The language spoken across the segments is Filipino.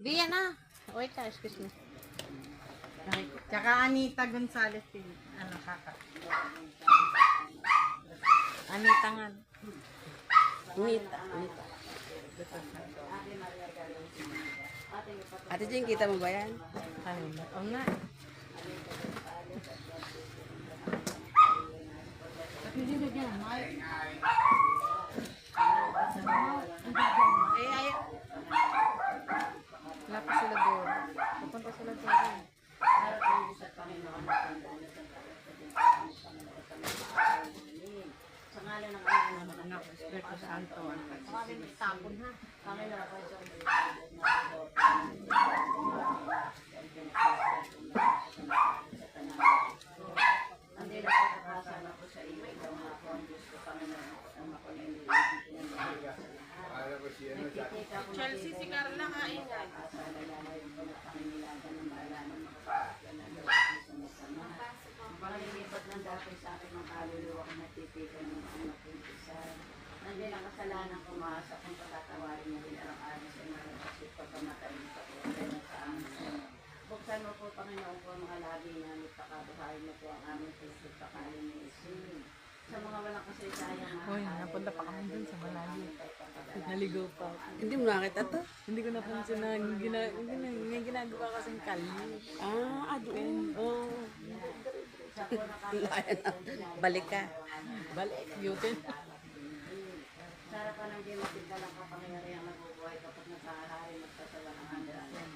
Bia na. Wait lang, excuse me. Tsaka Anita Gonzalez din. Ano, kaka. Anita nga. Anita. Ate Jeng, kita mo ba yan? Ano ba? Oo nga. Wala pa sila doon. Pupunta sila doon. Sa ngalan ng Ama ng Anak, Espiritu Santo. Tapon ha. Hindi na pagkakasama ko sa iyo, ikaw nga po ang Diyos ko, Panginoon, ang ako na hindi Chelsea, si Carla kaingay. Pangalilipat ng dati sa akin ng kaluluwa kung natitikan ng mga napuntisan. Nandiyan ang kasalanan ko, maasa kung pagkatawarin mo rin araw-araw sa inyo kasi pagkamatay mo sa kuwan sa amin. Buksan mo po, Panginoon ko, ang mga labi namin, pakabuhayin mo po ang aming puso, pakain ni Jesus. Sa mga walang kasaysayan, Uy, napunta pa kami dun sa malayo. Naligaw pa ako. Hindi mo nakita to? Hindi ko napansin na may ginagawa kasing kalye. Doon. Oo. Layan na. Balik ka. Balik. Yutin. Sarap ka ng Diyos, lang kapangyarihan magbubuhay kapag nakahari magsasawa ng handaan.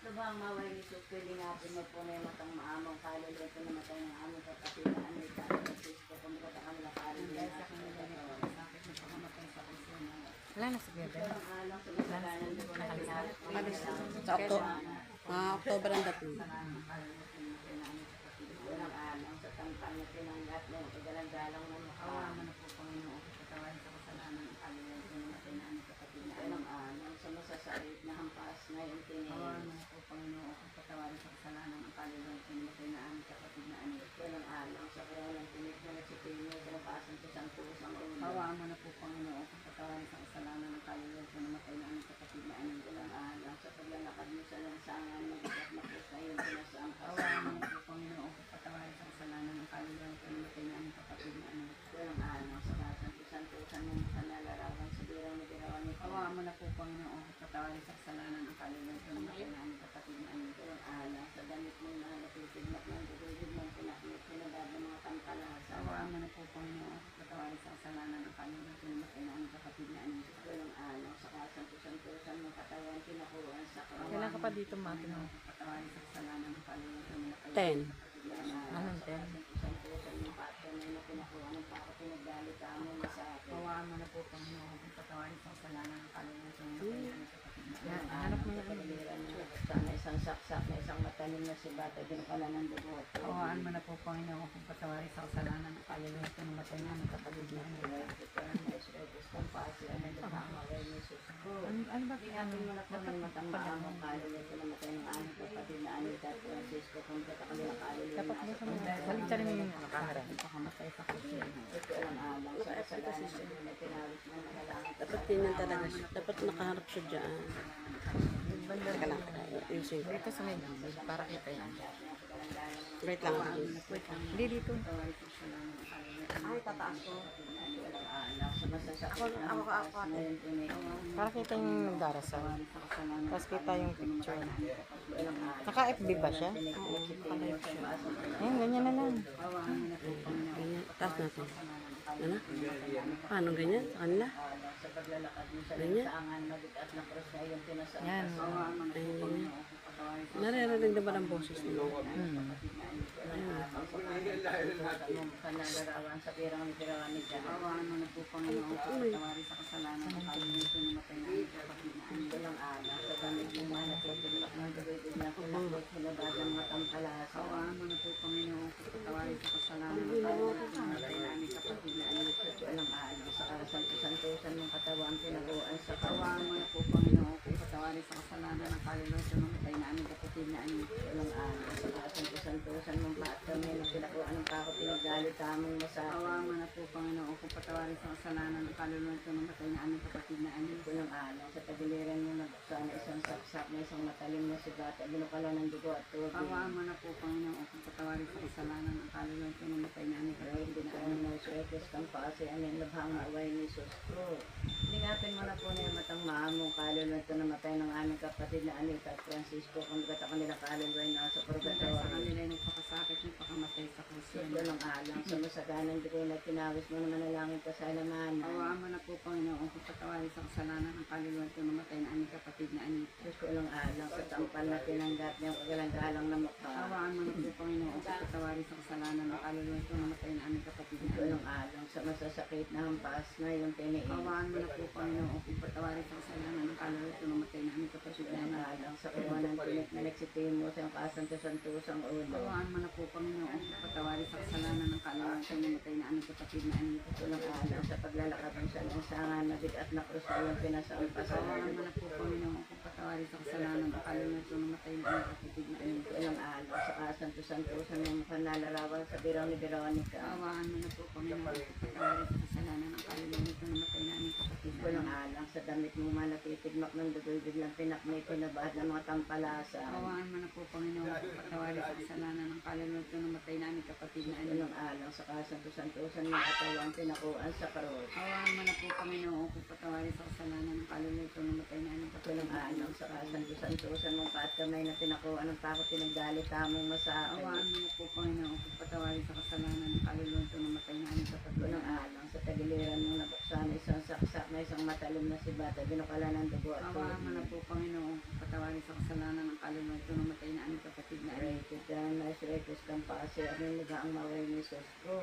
Lubang maway ni Jesus, pwede natin magpunay matang maamong kaluluwa ito na matay ng aming kapatid na Anita at Francisco kung ba't ang kanila kaluluwa sa aking nagagawa. Bakit nagpakamatay sa kusina? Wala na si Bebe. Ang alang sa masalanan ko na pinahal ko Sa October ang dating. walang alang sa tangkang na pinanggat na pagdalang-dalang na mukha. Na po Panginoon, katawan sa kasalanan ng kaluluwa ito na matay na aming kapatid na walang alang sa masasait na hampas na yung tinil. Panginoon, kung patawarin sa kasalanan ng kaluluwa ng pinatay na aming kapatid na anik. Walang alang sa karawalang tinik na nagsipinyo sa napasan sa isang pusang ulo. Hawaan mo na po, Panginoon, kung patawarin sa kasalanan ng kaluluwa ng namatay na aming kapatid na anik. Walang alang sa paglalakad mo sa lansangan ng ikat na po sa iyong pinasang kasalanan. Hawaan mo na po, Panginoon, kung patawarin sa kasalanan ng kaluluwa ng namatay na aming kapatid na anik. Walang alang sa kasantusan ng kanalarawan sa birang na birawan ni hawaan mo na po, Panginoon, kung patawarin sa kasalanan ng kaluluwa ng namatay na aming kapatid na anik. Walang alang sa damit mo na napitigmat ng dugugid ng pinakit pinagad ng mga tampalasa. Hawaan mo na po, Panginoon, kung patawarin sa kasalanan ng kaluluwa ng namatay na aming kapatid na anik. Walang alang sa kasantusan ng katawan pinakuhaan sa kawan. Kailan ka pa dito, Mati? Patawarin sa kasalanan ng kaluluwa ng namatay 10. Anong 10? Hawaan mo na po, Panginoon, kung patawarin sa kasalanan ng kaluluwa ng namatay na aming kapatid na anik. Hanap mo na Sana isang saksak na isang matanim na si bata, ginukala ng dugot. Hawaan mo na po, Panginoon, kung patawarin sa kasalanan ng kaluluwa ito na matay namin kapatid na amin. Ano ba? Ingapin mo na po ng matang maamang kaluluwa ito na matay ng aming kapatid na Anita at Francisco kung katakali ng kaluluwa. Dapat mo sa mga balik mo yung nakaharap. Pakamatay sa kusina. Ito ang alam sa kasalanan na pinalis mo na lalaki. Dapat ganyan talaga siya. Dapat nakaharap siya dyan. Teka lang. Ayusin ko. Dito sa may para kita yan. Wait lang. Hindi dito. Ay, tataas ko. Ako. Para kita yung nagdarasal. Tapos kita yung picture. Naka-FB ba siya? Oo, naka-live siya. Ayan, ganyan na lang. Ganyan. Taas natin. Ano? Paano ganyan? Sa kanila? Ganyan? Yan. Ayun, ganyan. Naririnig na ba ng boses nila? Sa pirang ni Pirawan ni Diyan. Hawaan mo na po, Panginoon, patawarin sa kasalanan ng kaluluwa ito na matay na aming kapatid na aning walang ala. Sa damit mo man at tutulak ng dugay-dugay na pinakot, hinabad ng matang palasa. Hawaan mo na po, Panginoon, patawarin sa kasalanan ng kaluluwa ito na matay na aming kapatid na aning walang ala. Sa kasantusan ng katawan, pinaguan sa hawaan mo na po, Panginoon, patawarin sa kasalanan ng kaluluwa ito namatay na aming kapatid na anito. Walang alam sa kasantusan-tusan mong paat kami nagpinakuan ng kako pinagdalit tamong masakin. Awa mo na po Panginoon kung patawarin sa kasalanan ng kaluluwa ito namatay na aming kapatid na anito. Walang alam sa tagiliran mo nabuksan na isang saksak na isang matalim na sugat at binukalan ng dugo at tubig. Awa mo na po Panginoon kung patawarin sa kasalanan ng kaluluwa ito namatay na aming kapatid na anito. Suwekes kang paasi amin labhang maaway ni Jesus ko. Lingapin mo na po na yung matang maamong kaluluwa ito namatay ng aming kapatid na Anita at Francisco kung ba't ako nila kaluluwa na sa purgatorio. Sa kanila yung nagpakasakit ng pakamatay sa krusyon. Walang alam sa masaganan di ko na tinawis mo na manalangin ka sa alamanan. Awaan mo na po Panginoon kung patawarin sa kasalanan ng kaluluwa ito namatay na aming kapatid na Anita. Diyos ko walang alam sa tampal na tinanggap niyang kagalang-galang na mukha. Awaan mo na po Panginoon kung patawarin sa kasalanan ng kaluluwa ito namatay na aming kapatid na Anita. Walang alam sa masasakit na hampas na yung tiniis. Awaan mo na po Panginoon kung patawarin sa kasalanan ng kaluluwa ito namatay na aming kapatid na Anita. Alam sa kawanan tinik na nagsipin mo sa kasantos-santusang ulo. Awaan mo na po Panginoon kung patawarin sa kasalanan ng kaluluwa ito namatay na aming kapatid na Anita. Walang alam sa paglalakad ng salansangan na bigat na krus na yung pinasampas. Awaan mo na po Panginoon kung patawarin sa kasalanan ng kaluluwa ito namatay na aming kapatid na Anita. Walang alam sa kasantos-santusan ng kanalarawan sa biraw ni Veronica. Awaan mo na po Panginoon kung patawarin sa kasalanan ng kaluluwa ito namatay na aming kapatid na walang alam sa damit mo man natitigmak ng dugoy biglang pinakmay pinabahad ng mga tampalasa. Awaan mo na po Panginoon kung patawarin sa kasalanan ng kaluluwa ito namatay na aming kapatid na Anita. Walang alam sa kasantos-santusan ng katawan pinakuan sa karoon. Awaan mo na po Panginoon kung patawarin sa kasalanan ng kaluluwa ito namatay na aming kapatid. Walang alam sa kasantos-santusan mong paat kamay na pinakuan ng tako pinagdalit tamong masakin. Awaan mo na po Panginoon kung patawarin sa kasalanan ng kaluluwa ito namatay na aming kapatid. Walang alam sa tagiliran mong nabuksan na isang saksak na isang matalim na sibata binukalan ng dugo at tubig. Awaan mo na po Panginoon kung patawarin sa kasalanan ng kaluluwa ito namatay na aming kapatid na Anita. Kaya na suwekes kang paasi at may nagaang maway ni Jesus ko.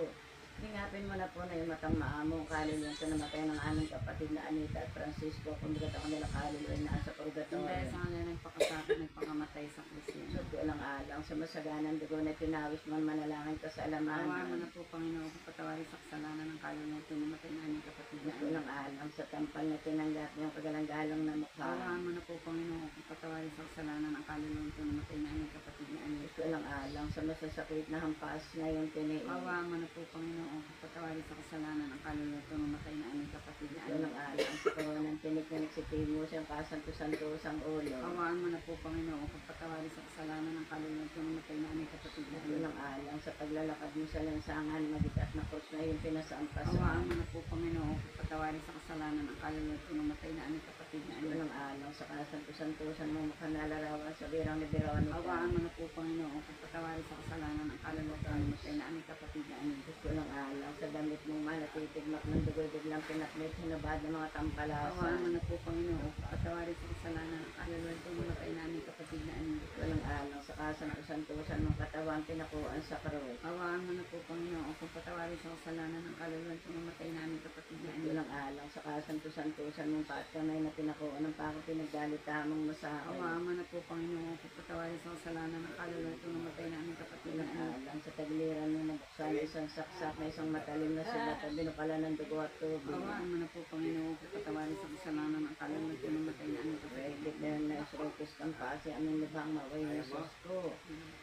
Lingapin mo na po na yung matang maamong kaluluwa ito namatay ng aming kapatid na Anita at Francisco kung ba't ako nila kaluluwa na sa purgatorio. Dahil sa kanila nagpakasakit nagpakamatay sa krusyon. So walang alam sa masaganan dugo na tinawis mo manalangin ka sa alamanan. Awaan mo na po Panginoon kung patawarin sa kasalanan ng kaluluwa ito namatay ng aming kapatid na Anita. Walang alam sa tampal na tinanggap niyang kagalang-galang na mukha. Awaan mo na po Panginoon kung patawarin sa kasalanan ng kaluluwa ito namatay ng aming kapatid na Anita. Walang alam sa masasakit na hampas na yung tiniis. Awaan mo na po Panginoon kung patawarin sa kasalanan ng kaluluwa ito namatay na aming kapatid na Anita. Walang alam sa kawanan tinik na nagsipin mo sa kasantos-santosang ulo. Awaan mo na po Panginoon kung patawarin sa kasalanan ng kaluluwa ito namatay na aming kapatid na Anita. Walang alam sa paglalakad mo sa lansangan mabigat na krus na yung pinasampas. Awaan mo na po Panginoon kung patawarin sa kasalanan ng kaluluwa ito namatay na aming kapatid na Anita. Walang alam sa kasantos-santusan mo makanalarawan sa birang ni Veronica. Awaan mo na po Panginoon kung patawarin sa kasalanan ng kaluluwa ito namatay na aming kapatid na Anita. Walang alam sa damit mo man natitigmak ng dugoy biglang pinakmit hinabad ng mga tampalasa. Awaan mo na po Panginoon kung patawarin sa kasalanan ng kaluluwa ito namatay na aming kapatid na Anita. Walang alam sa kasantos-santusan ng katawan pinakuan sa krus. Awaan mo na po Panginoon kung patawarin sa kasalanan ng kaluluwa ito namatay na aming kapatid na Anita. Walang alam sa kasantos-santusan mong paat kamay na pinakuan ng pako pinagdalit tamong masakin. Awaan mo na po Panginoon kung patawarin sa kasalanan ng kaluluwa ito namatay na aming kapatid na Anita. Alam sa tagliran mo nabuksan isang saksak na isang matalim na sugat at binukalan ng dugo at tubig. Awaan mo na po Panginoon kung patawarin sa kasalanan ng kaluluwa ito namatay na aming kapatid. Dahil na suwekes kang paasi aming libhang maway ni Jesus ko.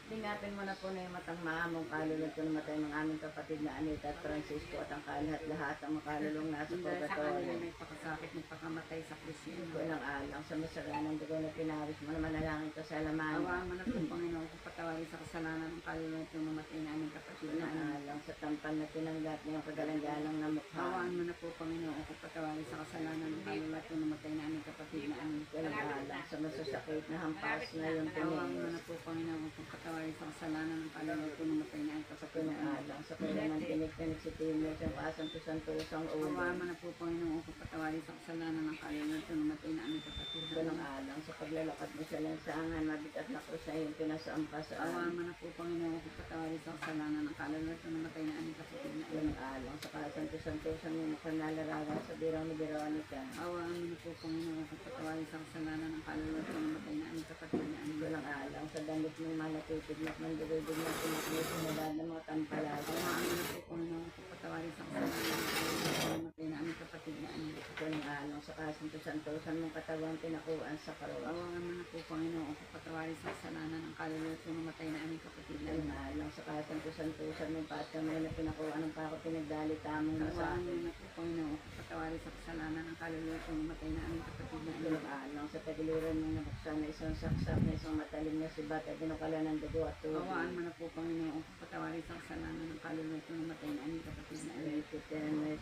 Lingapin mo na po na yung matang maamong kaluluwa ito namatay ng aming kapatid na Anita at Francisco at ang kalahat-lahat ang makalulong nasa Dahil sa kanila purgatorio. nagpakasakit nagpakamatay sa krusyon. Walang alam sa masaganan dugo na pinawis mo na manalangin ka sa alamanan. Awaan mo na po Panginoon kung patawarin sa kasalanan ng kaluluwa ito namatay na aming kapatid na Walang Anita. alam sa tampal na tinanggap niyang kagalang-galang na mukha. Awaan mo na po Panginoon kung patawarin sa kasalanan ng kaluluwa ito namatay na aming kapatid na Anita. Walang alam sa masasakit na hampas na yung Awaan mo tiniis. na po Panginoon kung patawarin sa kasalanan ng kaluluwa ito namatay na aming kapatid na Walang Anita. alam sa kailangan tinik na nagsipin mo sa kasantos-santosang ulo. Awaan mo na po Panginoon kung patawarin sa kasalanan ng kaluluwa ito namatay na aming kapatid na Walang Anita. alam sa paglalakad mo sa lansangan mabigat na krus na yung pinasampasan. Awaan mo na po Panginoon kung patawarin sa kasalanan ng kaluluwa ito namatay na aming kapatid na Anita. Walang alam sa kasantos-santosan mo makanalarawan sa birang ni Veronica. Awaan mo na po Panginoon kung patawarin sa kasalanan ng kaluluwa ito namatay na aming kapatid na Anita. Walang alam sa damit manit ng malatitig na mandurudog na pinaklit sinulad ng mga tampalas. Pawaan mo na po, Panginoon ko, patawarin sa kasalanan ng kaluluwa ko namatay na aming kapatid na anak. Ito ng along sa kasinto-santosan mong katawan pinakuan sa karoon. Pawaan mo na po, Panginoon ko, patawarin sa kasalanan ng kaluluwa ko namatay na aming kapatid na Ito ng anak. along sa kasinto-santosan mong patamay na pinakuan ng pako pinagdalita mong Pawaan nasa mo na po, Panginoon ko, patawarin sa kasalanan ng kaluluwa ko namatay na aming kapatid na Ito anak. ng along sa tagiliran mong nabuksan na isang saksak na isang matalim na sibat at dinukalan ng dugo at tubig. Pawaan mo na po, Panginoon ko, patawarin sa kasalanan ng kaluluwa ko namatay na aming kapatid na anak.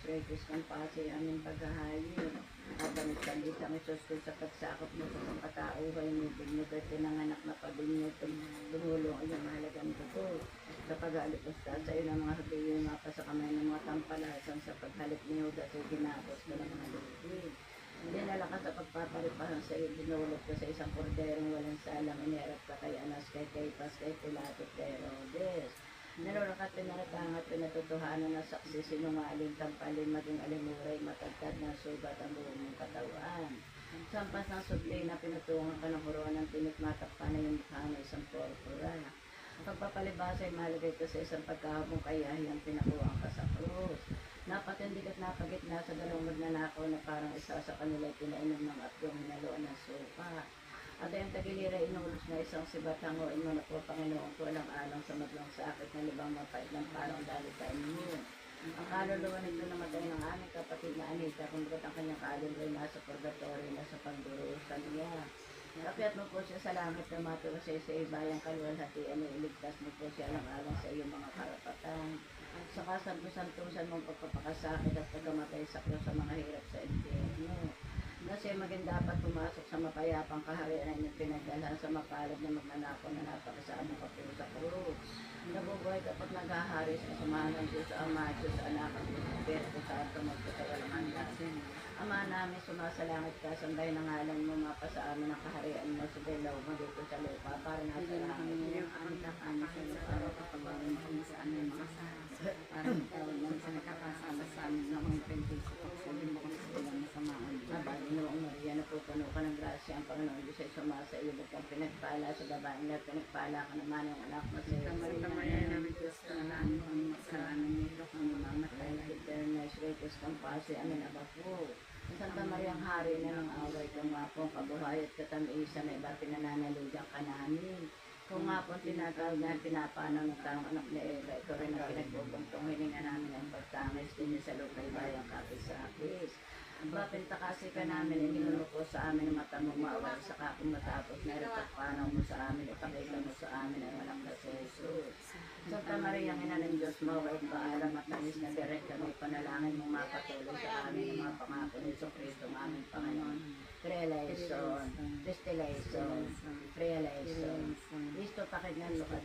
Rekites kang pasi aming paghahayin. At ang saglit ang Isos ko sa pagsakop mo sa mga katauhay mo. Bignugay pinanganak na pabinyo. Tumulong ang iyong mahalagang dugo. Sa pag-aalipasta sa iyo ng mga habiyo mapa sa kamay ng mga tampalasan sa paghalik ni Judas ay ginapos ko ng mga lupig. Dinala ka sa pagpaparipahan sa iyo, dinulog ko sa isang korderong walang salang, inerap ka kay Anas, kay Caiphas, kay Pilato, kay Herodes. Naroon ka pinaratangat, pinatutuhanan na saksi, sinungaling, tampalin, maging alimuray, matagtad na sugat ang buong mong katawan. Sampas ng sudli na pinutungan ka ng koronang pinitmatakpan na yung mukha ng isang porpora. Pagpapalibasa ay malagay ka sa isang pagkahabong kayahiyang pinakuha ka sa krus. Napatindig at napagitna sa dalawang magnanakaw na parang isa sa kanila ay pinainom ng apyong hinaluan ng suka. At ayong tagilira inulos na isang sibat hanguin mo na po, Panginoon ko, alang-alang sa maglang sakit na libang mapait ng parang dalitain mo. Ang kaluluwa nito namatay ng aming kapatid na Anita, kung ba't ang kanyang kaluluwa ay nasa purgatorio, nasa pagdurusan niya. Kapiat mo po siya sa langit na maturo sa ibayang kaluwalhatian na iligtas mo po siya alang-alang sa iyong mga karapatan. Sa kasantusan mong pagpapakasakit at pagkamatay sa krus sa mga hirap sa impyerno. Na siya maging dapat pumasok sa mapayapang kaharian na pinagdalhan sa mapalad na magnanakaw na napakasamang kapuro sa krus. Nabubuhay kapag naghahari sa samahan ng Diyos Ama, Diyos Anak, at Diyos Espiritu Santo magpatawalang hanggan. Ama namin, sumasalangit ka, sambay ng ngalan mo, mapa sa amin ang kaharian mo, sa dilaw mo dito sa lupa, para nasa langit. Yung aming kakanin sa lupa, kapag-awin kami sa aming mga parang tawag lang sa nakakasala sa amin na mga pentisyo. Sabi mo kami sa ilang masamaan. Aba, Ginoong Maria, napupuno ka ng grasya, ang Panginoon Diyos ay sumasa iyo, kang pinagpala sa babaeng na pinagpala ka naman ang anak mo sa iyo. Kamay namin Diyos ka na namin ang kasalanan nito kung mamamatay. Eternas, Retus, Kampasi, Amin, Aba po. Santa Maria, ang hari na ng away, kung nga po, kabuhay at katamisan na iba pinananalugan ka namin. Kung nga po tinatawag na pinapanaw ng taong anak ni Eva, ito rin ang pinagbubuntong hininga namin ang pagtangis din sa lupay bayang kapis-sapis. Bapinta kasi ka namin, ininuno po sa amin ang mata mong maawal sa kapong matapos na ipagpanaw mo sa amin, ipakita mo sa amin ang anak na si Jesus. Santa Maria, ang ina ng Diyos, mawait paalam at nangis na direct kami, panalangin mong mapatuloy sa amin ang mga pangako ni Kristo, ang aming Panginoon. Realization, distillation, realization. Listo pakinggan mo ka.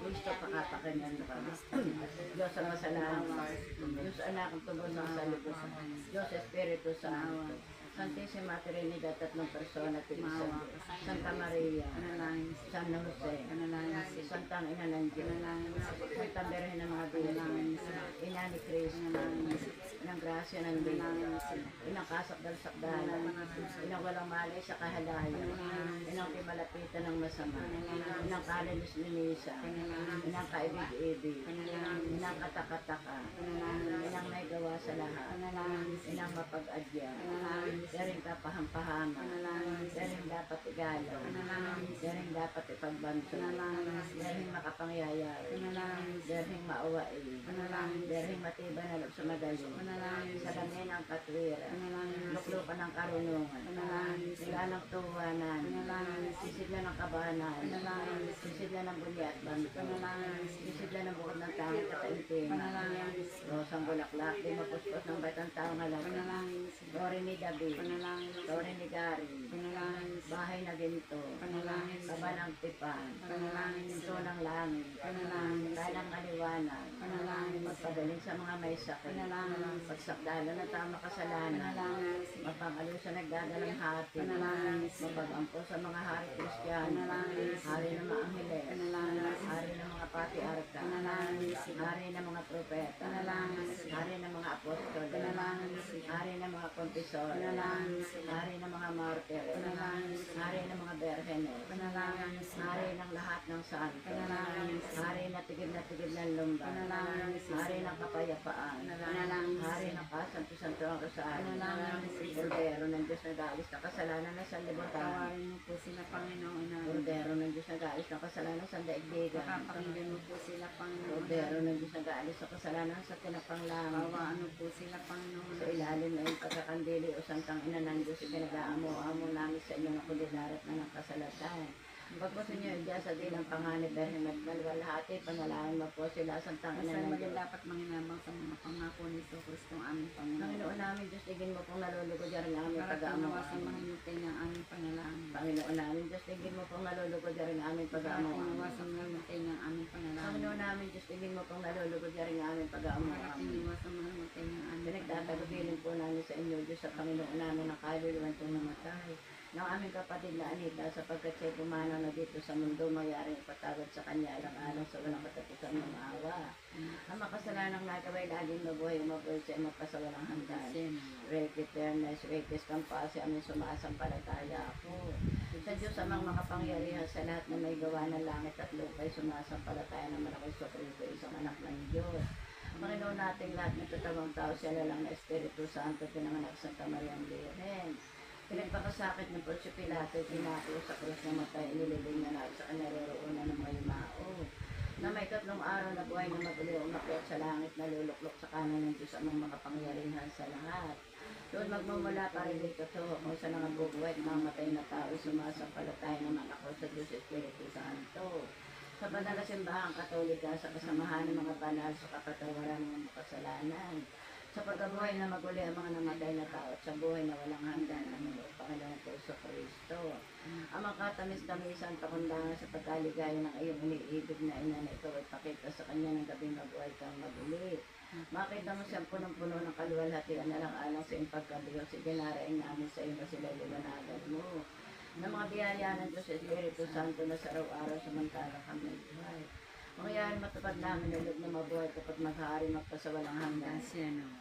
Listo pakapakinggan mo ka. Diyos ang masalamat. Diyos anak ang tubos ng salibusan. Diyos Espiritu Santo. Santissima Trinidad, tatlong persona, Tirisan. Santa Maria, San Jose, Santang Ina ng Diyos, Santang Birhen ng mga Diyos, Ina ni Cristo, Inang grasya ng Diyos, Inang kasakdal-sakdalan, Inang walang malay sa kahalayan, Inang timalapitan ng masama, Inang kalinis-linisan, Inang kaibig-ibig, Inang katakataka, Inang may gawa sa lahat, Inang mapag-adya, Daring kapahampahaman, daring dapat igalaw, daring dapat ipagbanto, daring makapangyayari, daring maawain, daring matibay na loob sa magaling, salamin ng katwiran, luklukan ng karunungan, sila ng tuwanan, sisigla ng kabahanan, sisigla ng bulya at banto, sisigla ng bukod ng tangit at kaintingan, rosang bulaklak, di mapuspos ng baitang taong halaga, Dori ni David, Dori ni Gary, bahay na ginto, kaba ng tipan, ito ng langit, talang aliwanag, magpadaling sa mga may sakit, pagsakdala na tama kasalanan, mapangaliw sa nagdadalang hati, mapagampo sa mga hari Kristiyano, hari ng mga angheles, hari ng mga patriarka, hari ng mga propeta, hari ng mga apostol, hari ng mga kontisor, hari ng mga martir, hari ng mga berhenes, Panalangin sa Hari ng lahat ng santo. Panalangin sa Hari na tigib ng lumban. Panalangin sa Hari ng kapayapaan. Panalangin sa Hari ng kasanto-santo ang rosario. Panalangin sa Kordero ng Diyos na galis na kasalanan ng sanlibutan. Patawarin mo po sila, Panginoon namin. Kordero ng Diyos na galis na kasalanan sa daigdigan. Kapakinggan mo po sila, Panginoon Kordero namin. ng Diyos na galis na kasalanan sa tinapang langit. Pawaan mo po sila, Panginoon Sa namin. ilalim na yung pagkakandili o santang ina ng Diyos, ipinag-aamo-amo namin sa inyong kulidarat na ng kasalatan. Pagpunta niyo diyan sa dilang panganib dahil nagmalwalhati, panalangin mo po sila santang ina Saan ng mo Diyos. din dapat manginabang sa mga pangako ni Iso Kristo ang aming Panginoon. Panginoon namin, Diyos, tigin mo pong nalulugod yan ang aming Para pag-aamo. tinawasan mahimutay ng aming panalangin. Panginoon namin, Diyos, tigin mo pong nalulugod yan ang aming Para pag-aamo. tinawasan mahimutay ng aming panalangin. Panginoon namin, Diyos, tigin mo pong nalulugod yan ang aming pag-aamo. Para tinawasan mahimutay ng aming Pinagtatagubilin po namin sa inyo, Diyos, sa Panginoon namin ang kaluluwan itong namatay ng aming kapatid na Anita sapagkat siya'y pumanaw na dito sa mundo, mayroong ipatawad sa kanya alang-alang sa walang katapusan ng awa. Ang makasalanang nagaway laging mabuhay, mabuhay siya, magpasawalang hanggan. Reiki Ternes, Reiki Campasi, aming sumasampalataya ako. Sa Diyos amang makapangyarihan sa lahat na may gawa ng langit at lupa, sumasampalataya naman ako sa Kristo, isang anak ng Diyos. Panginoon nating lahat ng tatawang tao, siya lang na Espiritu Santo, pinanganak sa Santa Mariang Virgen. Pinagpakasakit ng Poncio Pilato, pinako sa krus na matay, inilibing na lahat sa kanya roroonan ng may mao. Na may 3 araw na buhay na matuloy umakyat sa langit, naluluklok sa kanan ng Diyos amang makapangyarihan sa lahat. Doon magmumula para dito to, kung saan ang bubuhay at mamatay na tao, sumasampalataya naman ako sa Diyos Espiritu Santo. Sa banal na simbahang katolika, sa kasamahan ng mga banal sa kapatawaran ng mga kasalanan. Sa pagkabuhay na maguli ang mga namatay na tao at sa buhay na walang hanggan ang mga Panginoon ko sa Kristo. Ang mga katamis-tamisan pakundangan sa pagkaligaya ng iyong iniibig na ina na ikaw ay pakita sa kanya ng gabing mabuhay kang maguli. Makita mo siyang punong-puno ng kaluwalhatian na lang alang sa iyong pagkabiyo. Sige, naraing namin sa iyo na sila liwanagan mo. Na mga biyaya ng Diyos Espiritu Santo na sa araw-araw samantala kami buhay. Mangyayari matupad namin na loob na mabuhay kapag maghari magpasawalang hanggan.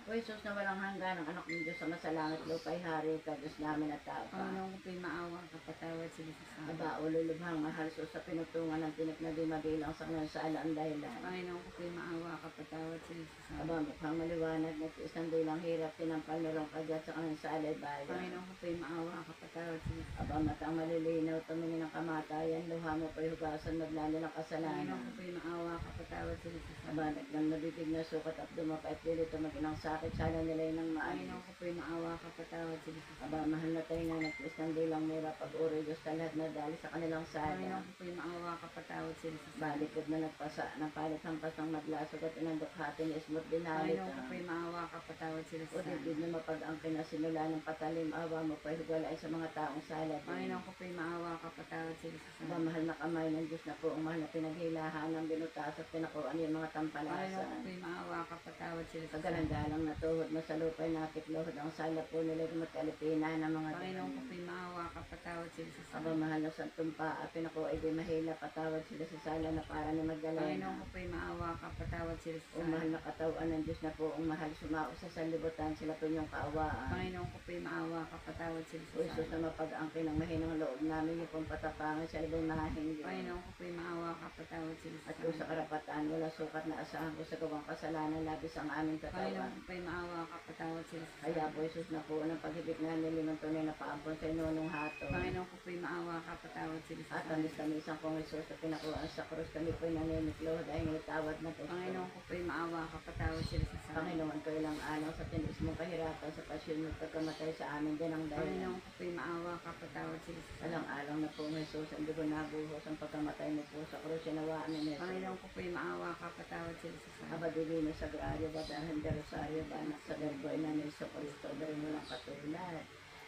O Jesus na walang hanggan, ang anak ng Diyos sa masalangit lupay hari, ka Diyos namin at tao. Panginoon ko po'y maawa, kapatawad sila sa amin. Aba, ululubhang mahal so sa pinutungan ng tinik na di mabilang sa ngayon sa alam dahilan. Panginoon ko po'y maawa, kapatawad sila sa amin. Aba, mukhang maliwanag na isang dilang hirap, tinampal nilong kadyat sa kanyang sa alay bayan. Panginoon ko po'y maawa, kapatawad sila sa amin. Aba, matang malilinaw, tumingin ng kamatayan, luha mo pa'y hugasan, maglalo ng kasalanan. Panginoon ko po'y maawa, kapatawad sila sa amin. Aba, naglang nabibig na sukat at dumapait pilito maginang sakit, sana nilay ng maayos. Panginoon ko po'y maawa, kapatawad sila sa amin. Aba, mahal na tayo na nagpis ng dilang mura, pag-uri Diyos sa lahat na dali sa kanilang Panginoon sada. ko po'y maawa, kapatawad sila sa amin. Balikod na nagpasa, napalit hampas ng maglasog at inandukhati ni Ismut dinalit. Panginoon ko po'y maawa, kapatawad sila O sa amin. dibdib na mapag-angkin na sinula ng patalim, awa mo pa'y hugalain sa mga taong salad. Panginoon ko po'y maawa, kapatawad sila sa Aba, amin. mahal na kamay ng Diyos na po, ang mahal na pinaghilahan ng binutas at pinakuan yung mga Panginoon ko tampalasan. po'y maawa, kapatawad sila sa amin. Pagalang-galang na tuhod mo sa lupay nakit lohod ang sala po nila gumatalipina ng mga Panginoon ko po'y maawa, kapatawad sila sa Aba, amin. mahal na santong paa, pinakuha ay di mahila, patawad sila sa sala na para ni Magdalena. Panginoon ko po'y maawa, kapatawad sila sa O amin. mahal na katawan ng Diyos na po, ang mahal sumao sa sanlibutan, sila po yung kaawaan. Panginoon ko po'y maawa, kapatawad sila sa O Isus amin. na mapag-angkin ng mahinang loob namin, yung pong patapangan sa ibang nahinggi. Panginoon ko po'y maawa, kapatawad sila sa At kung amin. sa karapatan, wala sukat na asahan ko sa gawang kasalanan, labis ang aming Panginoon katawan. ko po'y maawa, kapatawad sila sa Kaya amin. po, Isus na po, ng paghibig na nilimang tunay na paampon sa inunong hato. Panginoon ko po'y maawa, kapatawad sila sa At amin. tamis-tamisan kong Isus na pinakuhaan sa krus, kami po'y nanimiklo dahil may tawad na po. Panginoon ko po'y maawa, kapatawad sila sa amin. Panginoon ko ilang araw sa tinis mong kahirapan sa pasyon mo pagkamatay sa amin din ang dahilan. Panginoon ko po'y maawa, kapatawad sila sa amin. Alang araw na po ng Jesus, ang dugo nabuhos ang pagkamatay mo po sa krus, sinawaan ni Jesus. Panginoon ko po'y maawa, kapatawad sila sa amin. Aba divino sagrario, badahan de Rosario, banak sa verbo, ina ni Iso Cristo, dari mo lang katulad.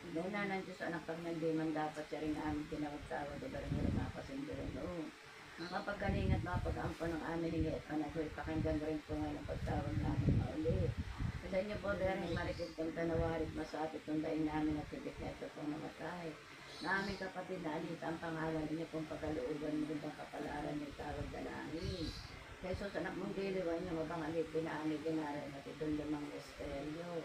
Noon na ng Diyos, anak pag nandiman dapat siya rin aming tinawag-tawag, o dari mo lang mapasindirin noon. Mapagkalingat, mapag-ampo ng aming hingi at panagoy, pakinggan rin po ngayon ang pagtawag namin mauli. Sa inyo po, dari marikit kang tanawarit, masapit ng daing namin at higit na ito pong namatay. Na aming kapatid na alita ang pangalan niyo pong pagkalooban, magandang kapalaran yung tawag dalangin. Jesus, anak mong diliwan niyo, mabangalit, pinaanay, dinaray, matitong limang misteryo.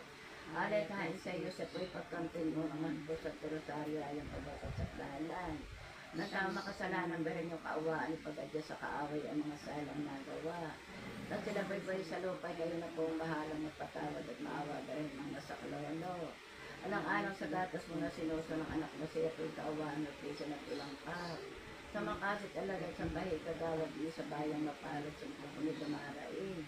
Alay kain sa iyo, sa po'y pagkantin mo, ang manpo sa Rosario, ayang pagbakat sa dalan. Nagkama kasalanan ba rin yung kaawaan ipag-adya sa kaaway ang mga salang nagawa. At sila ba'y sa lupa, kayo na po bahalang magpatawad at maawa ba rin ang nasaklawano. Alang-alang sa gatas mo na sinuso ng anak mo siya po'y kaawaan at pisa ng ilang pa. Sa makasit alagay sa bahi kagawad iyo sa bayang mapalot sa pupunid na marain.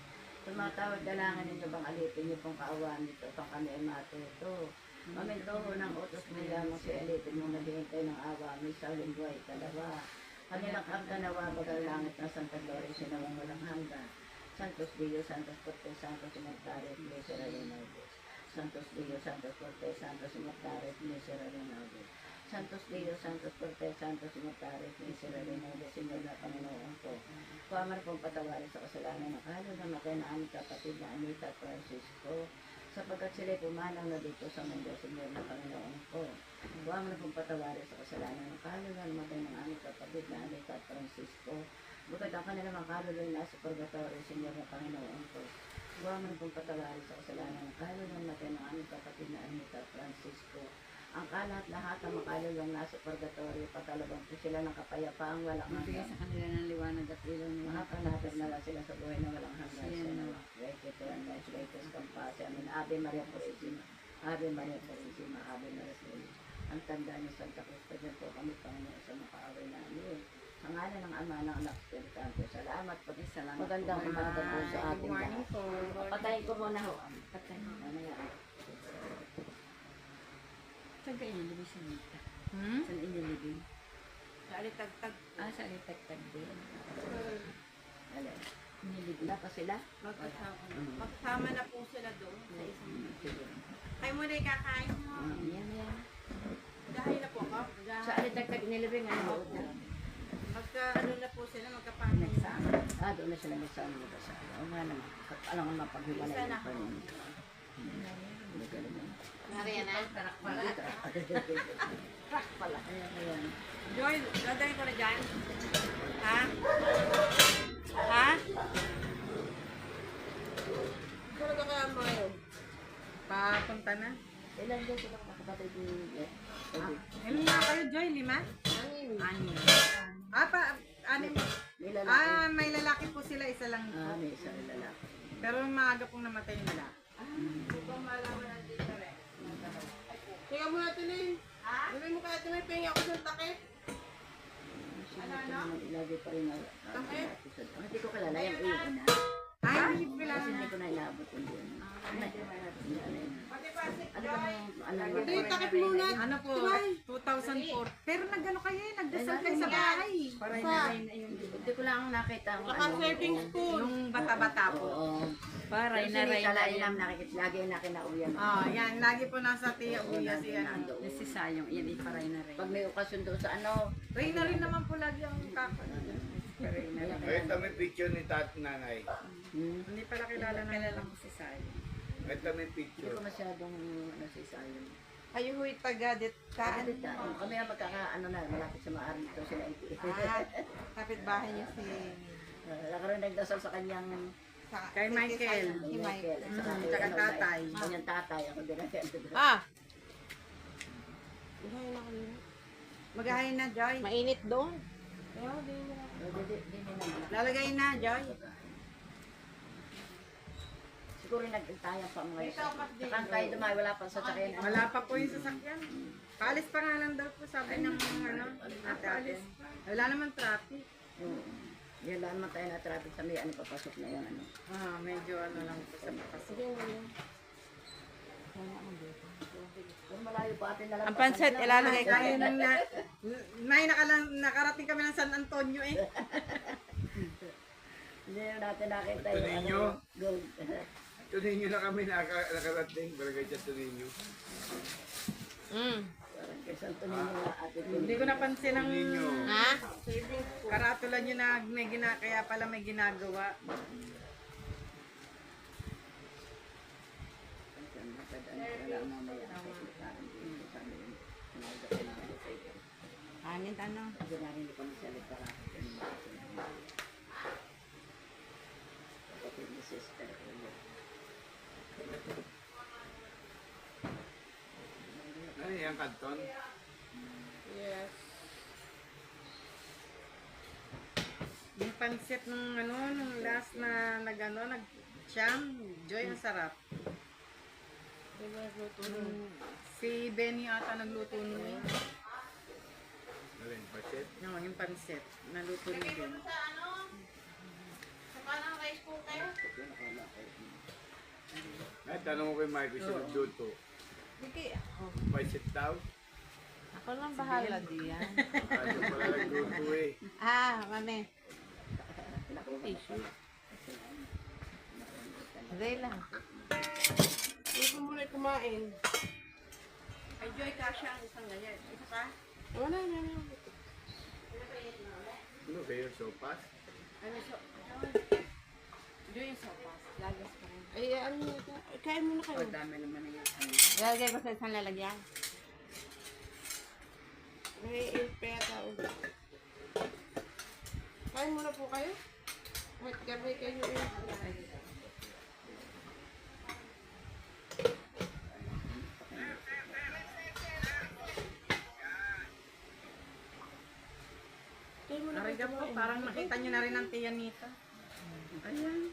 Tumatawad dalangan ninyo bang alipin niyo pong kaawaan nito pang kami ay matuto. Mamintoho ng utos mo lamang si alipin mong naghihintay ng awa may sa lingway kalawa. Kanilang ang tanawa bagal langit na Santa Gloria sinawang walang hanggan. Santos Dio, Santos Cortes, Santos Immortales, Misera Rinaldes. Santos Dio, Santos Cortes, Santos Immortales, Misera Rinaldes. Santos Dio, Santos Cortes, Santos Immortales, Misera Rinaldes, Señor na Panginoon ko. Kuamar pong patawarin sa kasalanan ng kahalo na matay na aming kapatid na Anita Francisco. Sapagkat sila'y pumanang na dito sa mundo, Señor na Panginoon ko. Kuamar pong patawarin sa kasalanan ng kahalo na matay ng aming kapatid na Anita Francisco. Bukod ang kanilang kaluluwa na sa purgatorio, Señor na Panginoon ko. Huwag man pong patawarin sa kasalanan ng kaluluwa natin ng aming kapatid na Anita Francisco. Ang lahat ng makaluluwa nasa purgatorio, patalabang po sila ng kapayapaang walang Bigay hanggan. sa kanila ng liwanag at ilaw ng mga Makakanapin na lang sila sa buhay na walang hanggan. Wait, ito ang next latest kampase. Amin, Ave Maria Purísima, Ave Maria Purísima, Ave Maria Purísima. Ang tanda ni Santa Cruz, pagyan po kami Panginoon sa makaaway namin. Ang ngalan ng Ama ng Anak Espiritu. Salamat po. salamat. Magandang umaga po sa Good ating morning lahat. po. Patayin ko muna ho. Patayin ko muna. Saan ka inilibig sa Nita? Hmm? Saan inilibig? Sa alitagtag. Sa Alitagtag din. Alin. Inilibig pa sila? Magsama na po sila doon sa isang. Sige. Kayo muna yung kakain mo. Yan, yan. Dahil na po ako. Sa alitagtag inilibig, ano? Magka-ano na po sila, magkapanay sa. Doon na sila nagsama nito sa akin. O nga naman. Alam mo mapaghiwalay Isa na. ng panin. Nariyan na. Track pala. Ayan, ayan. Joy, dadalhin ko na dyan. Ha? Ha? Saan ka kaya mo yun? Papunta na. Ilan din sila nakapatid ni Ilan na kayo, Joy? 5? 6. Anim. Nilalaki. May lalaki po sila, isa lang po. May isang lalaki. Pero maaga pong namatay nila. Upang malaman ng dito rin. Tingnan mo natin eh. Ha? Sabi mo kaya ito may pengi ako sa takip. Ano? Ilagay pa rin ako. Bakit? Hindi ko kalala yung iyo na. Ay, hindi ko Kasi hindi kailangan. ko na inabot yung yun. Pati pasik, Ano ba Joy. ano Ito yung takip muna. Ano po, 2004. Pero nagano kayo eh, nagdasal kayo sa bahay. Hindi ko lang nakita ang Naka-serving spoon. Yung bata-bata po. Oo. Paray Kasi hindi kalainam nakikita. Lagi na kinauyan. Yan. Lagi po nasa tiya uya si ano. Si Sayong, yan iparay na rin. Pag may okasyon doon sa ano, Ray na rin naman po lagi ang kaka. Ito may picture ni nanay. Hindi pala kilala na. Kilala ko si Sayong. Ito may hindi picture. ko masyadong nasisayon. Kayo ho'y taga-dit kaan. Kami ang magkakaano na, malapit sa maari dito sila iti. Kapit-bahay niyo si... Nakaroon nagdasal sa kanyang Kay Michael. si Michael. Tsaka tatay. Kanyang tatay, ako din ang Maghahain na, Joy. Mainit doon. Lalagay na, Joy. Siguro nagtayang pa mga yun. Saka tayo dumayo, wala pa sa sakyan. Wala pa po yung sasakyan. Paalis pa nga lang daw po, sabi ng ano, ate. Wala naman traffic. Yan lang naman tayo na traffic sa may ano papasok na yan. Ano. Medyo ano lang po sa bakas. Kung malayo pa atin na lang. Ang pansit, ilalagay ko. Kaya nang may nakarating kami ng San Antonio eh. Hindi na natin nakita Ito ninyo? gold. Ito ninyo na kami nakarating. Barangay sa Tuninyo. Parang kay Santo Niño na atin. Hindi ko napansin ang Ninyo. Ha? karatula nyo na may kaya pala may ginagawa. Anit ano? Kasi narinig ko na siya para kapatid ni sister ko yun. Ano yan, Kanton? Yes. pansit nung nung last na nag-jam. Joy, ang sarap. Diba, luto nun. Si Benny ata nagluto nun eh. Alin, pasit? Yung pansit. Naluto ni Ben. Sa ano? Sa kanang rice cooker? Ay, tanong ko kay Mike kung siya nagluto. Sige, Pasit daw? ako lang bahala diyan. Kasi pala nagluto eh. Mami. Tissue. Hindi lang. Hindi ko muna kumain. Ay, Joy, kasha ang isang ganyan. Isa pa? Wala na. Ano kayo, sopas? Ano, Joy, yung sopas. Lagas pa rin. Ay, ano ito? Kain muna kayo. Dami naman na yung Lalagay ko sa isang lalagyan. May impea tao. Kain muna po kayo. Wait, gabi kayo eh. Kain muna Nariga po, parang nakita nyo na rin ang tiyan nito. Ayan.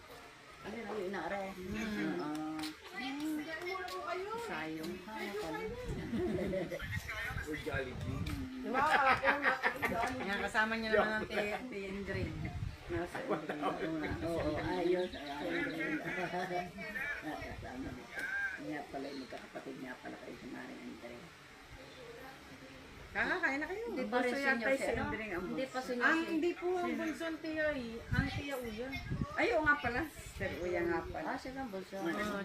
Ano na yung inaare? Sayong. O Jollibee? Diba? Ayan, kasama nyo naman ang tiyan green. Nasa oo, ayos. Niya pala yung magkakapatid niya pala kayo sa Maring Andre. Kain na kayo. Hindi pa rin senior si Andre ang Hindi pa senior. Ang hindi po ang bunso ang tiya eh. Ang tiya uya. Ay, oo nga pala. Sir Uya nga pala. Siya ang bunso.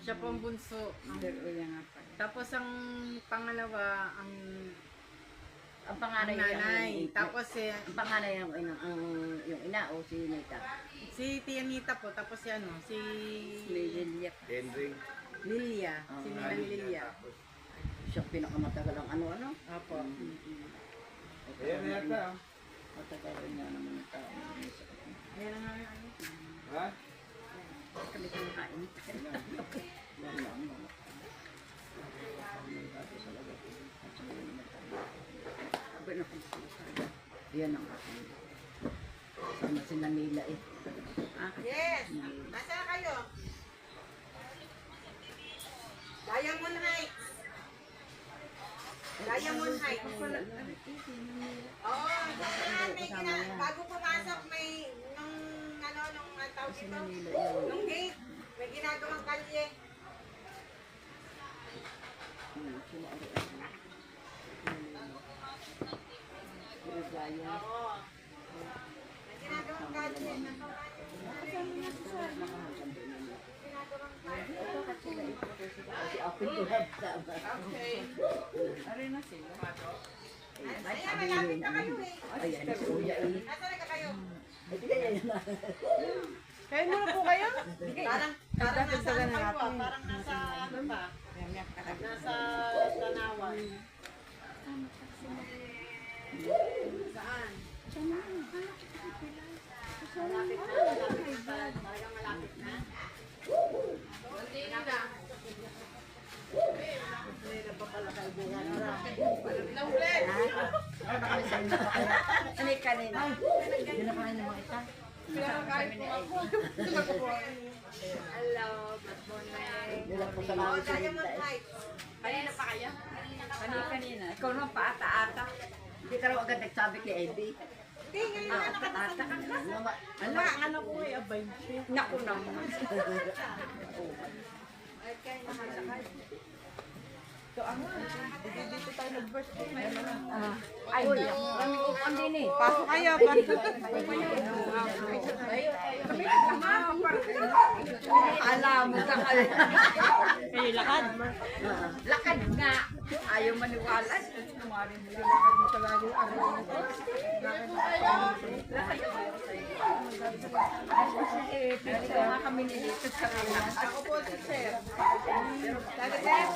Siya po ang bunso. Sir Uya nga pala. Tapos ang pangalawa, ang Ang panganay nanay. Tapos ang panganay yung ina o si Nita. si Tia Nita po. Tapos si si Lilia. Henry? Lilia. Si Ninang Lilia. Tapos, Siya pinakamatagal ang ano-ano. Opo. ayan na yata. oh. Matagal rin niya naman ang tao. Ayan na nga ano. Ha? Kami kumakain. Yan lang. Yan ang aking. Sama sila nila eh. Yes! Nasaan na kayo? Diamond Heights. Diamond Heights. Oo, bago pumasok may nung tawag ito, nung gate, may ginagawang kalye. Oo. May ginagawang kalye. Si Apin ko lang tama. Okay. Aray na sila. Ayan, malapit na kayo eh. Ayan, si Kuya eh. Nasaan na kayo? Kain muna po kayo. Parang nasa ano kayo ah, parang nasa ano ba? Nasa Tanawan. Saan? Malapit na, malapit na. Talagang malapit na. Hindi na ba? Ilang ulit? Ano yung kanina? Hindi na kain ng mga isa. Pinakakain po ako. Hello, good morning. Nila po sa Oh, mga Diamond sinita. Heights. Kanina pa kaya? Kanina. Ikaw naman paata-ata. Hindi ka raw agad nagsabi kay Eddie. Hindi, ngayon na nakatasan. Ano? Ano po eh, abay. Naku naman. Ay, kami upan din eh. Pasok kayo. Alam mo ka kayo. Kayo lakad. Lakad nga. Ayaw maniwala. Kumarin mo yung picture nga kami nilito sa kanya. Ako po si Sir. Ate Tess.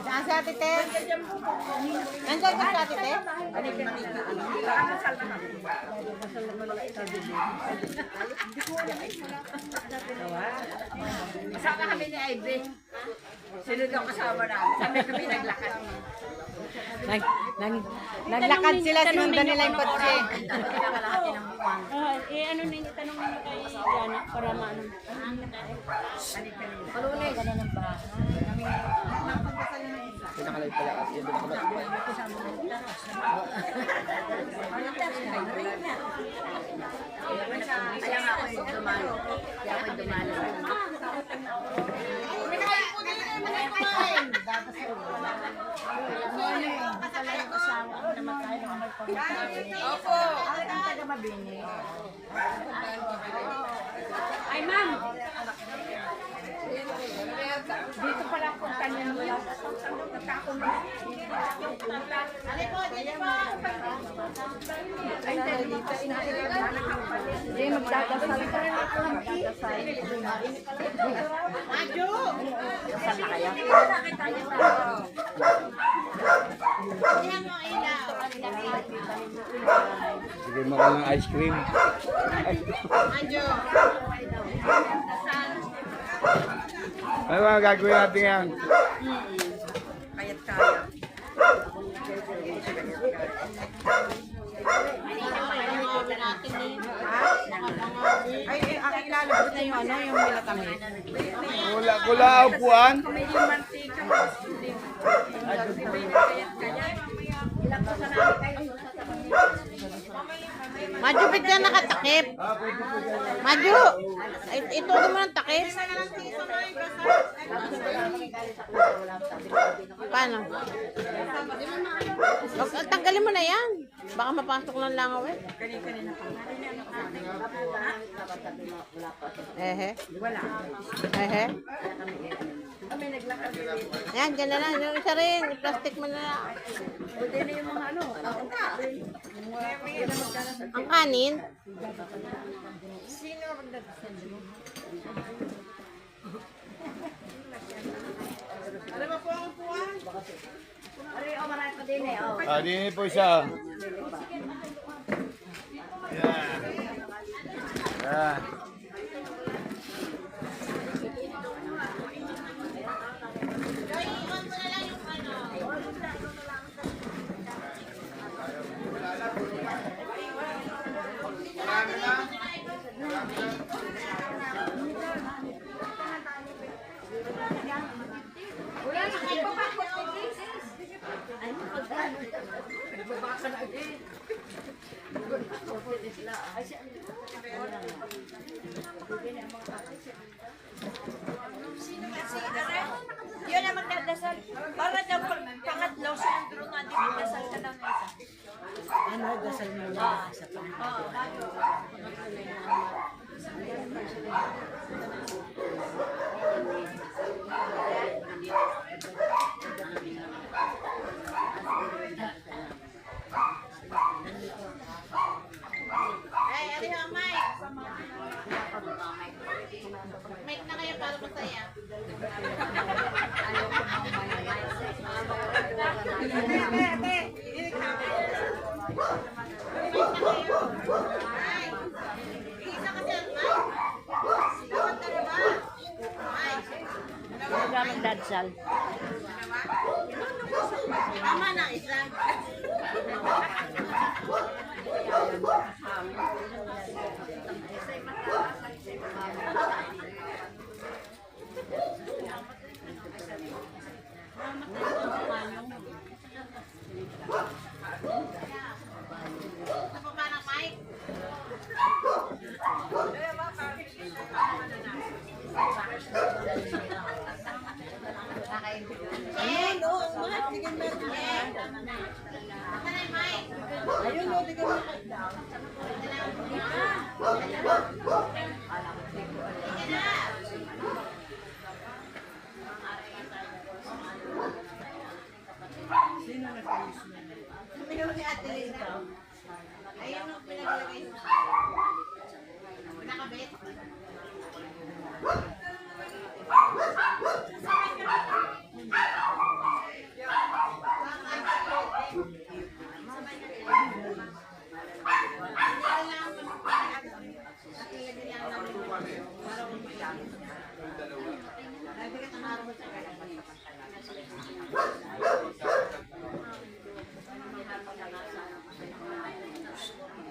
Saan si Ate Tess? Nandiyan ka si Ate Tess? Kasama kami ni Ivy. Sino daw kasama namin? Sabi kami naglakad. Naglakad sila, sinundan nila yung kotse. Dapat ka kalahati ng buwan. ano ninyo, tanong ninyo kay Yana para maano. Palunes. Pinakalay pala at yun doon Kaya nga ako yung dumalo. Kaya ako yung dumalo. Opo. Ay, ma'am! Dito pala punta niyo mula. Hindi, magdadasal ka rin ako. Adyo! Saan na kayo? Yan mo ilaw. Sige mo ng ice cream. Adyo. Ano ba gagawin natin yan? Kaya't kaya. Ay, ang ilalabot na yung ano, yung milatamis. Kula upuan? Madyo, ba't ka nakatakip? Madyo! Ito mo ng takip? Paano? Tanggalin mo na yan. Baka mapasok ng langaw eh. Ehe. Ehe. Ayan, dyan na lang. Yung isa rin. Plastic mo na lang. Ang kanin. Ano ba po ang upuan? Din po isa. Yan. Yan. Yun ang magdadasal. Para daw pangatlo, sinundro nga di magdasal ka ng isa. Ano, dasal mo lang sa Panginoon. Ay, ano yung mic? Mic na kayo para masaya. Huwag ka magdadasal. Tama na, isa. Ito pa ng mic? Ayun, oo, mga tigil mo yan. Asa na yung mic? Ayun, oo, tigil mo. Sumigaw ni Ate Lisa. Ayun, oo, pinaglagay sa pinakabit.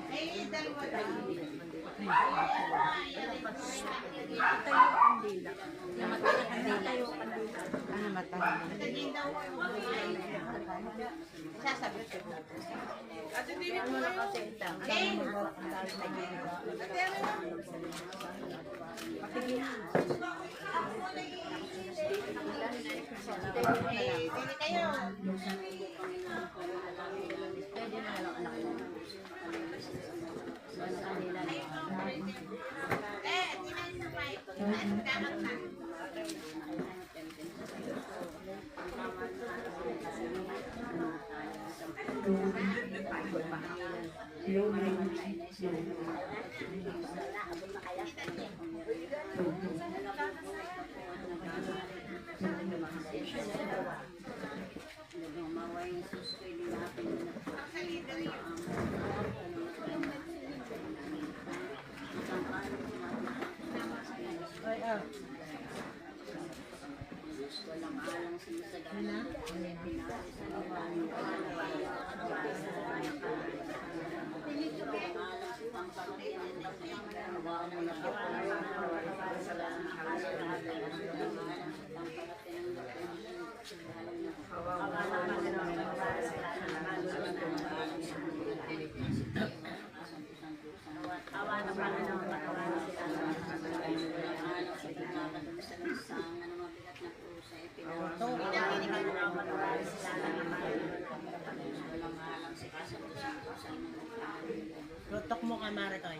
Ay, dalawa daw. Ano matay? Ate, dili po kayo. Tutok mo ka, Maritoy.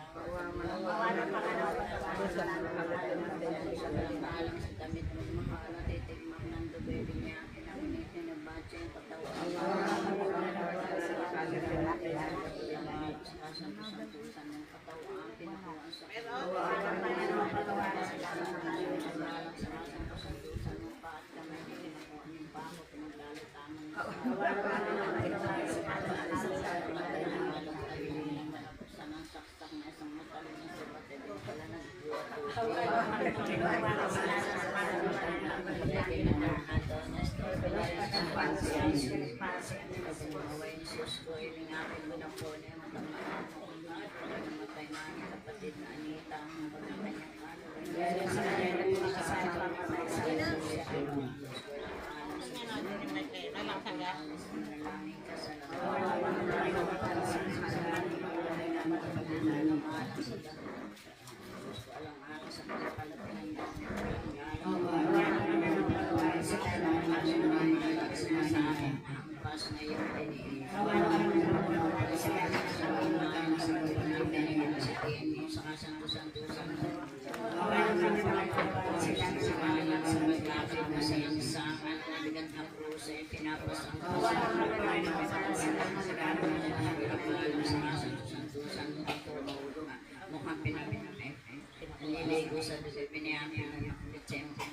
Nililigo sa pinayami ng December.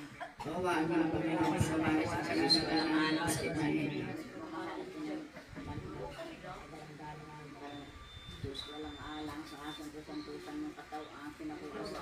Diyos walang alang sa kasantusan ng katawan, pinakukusa.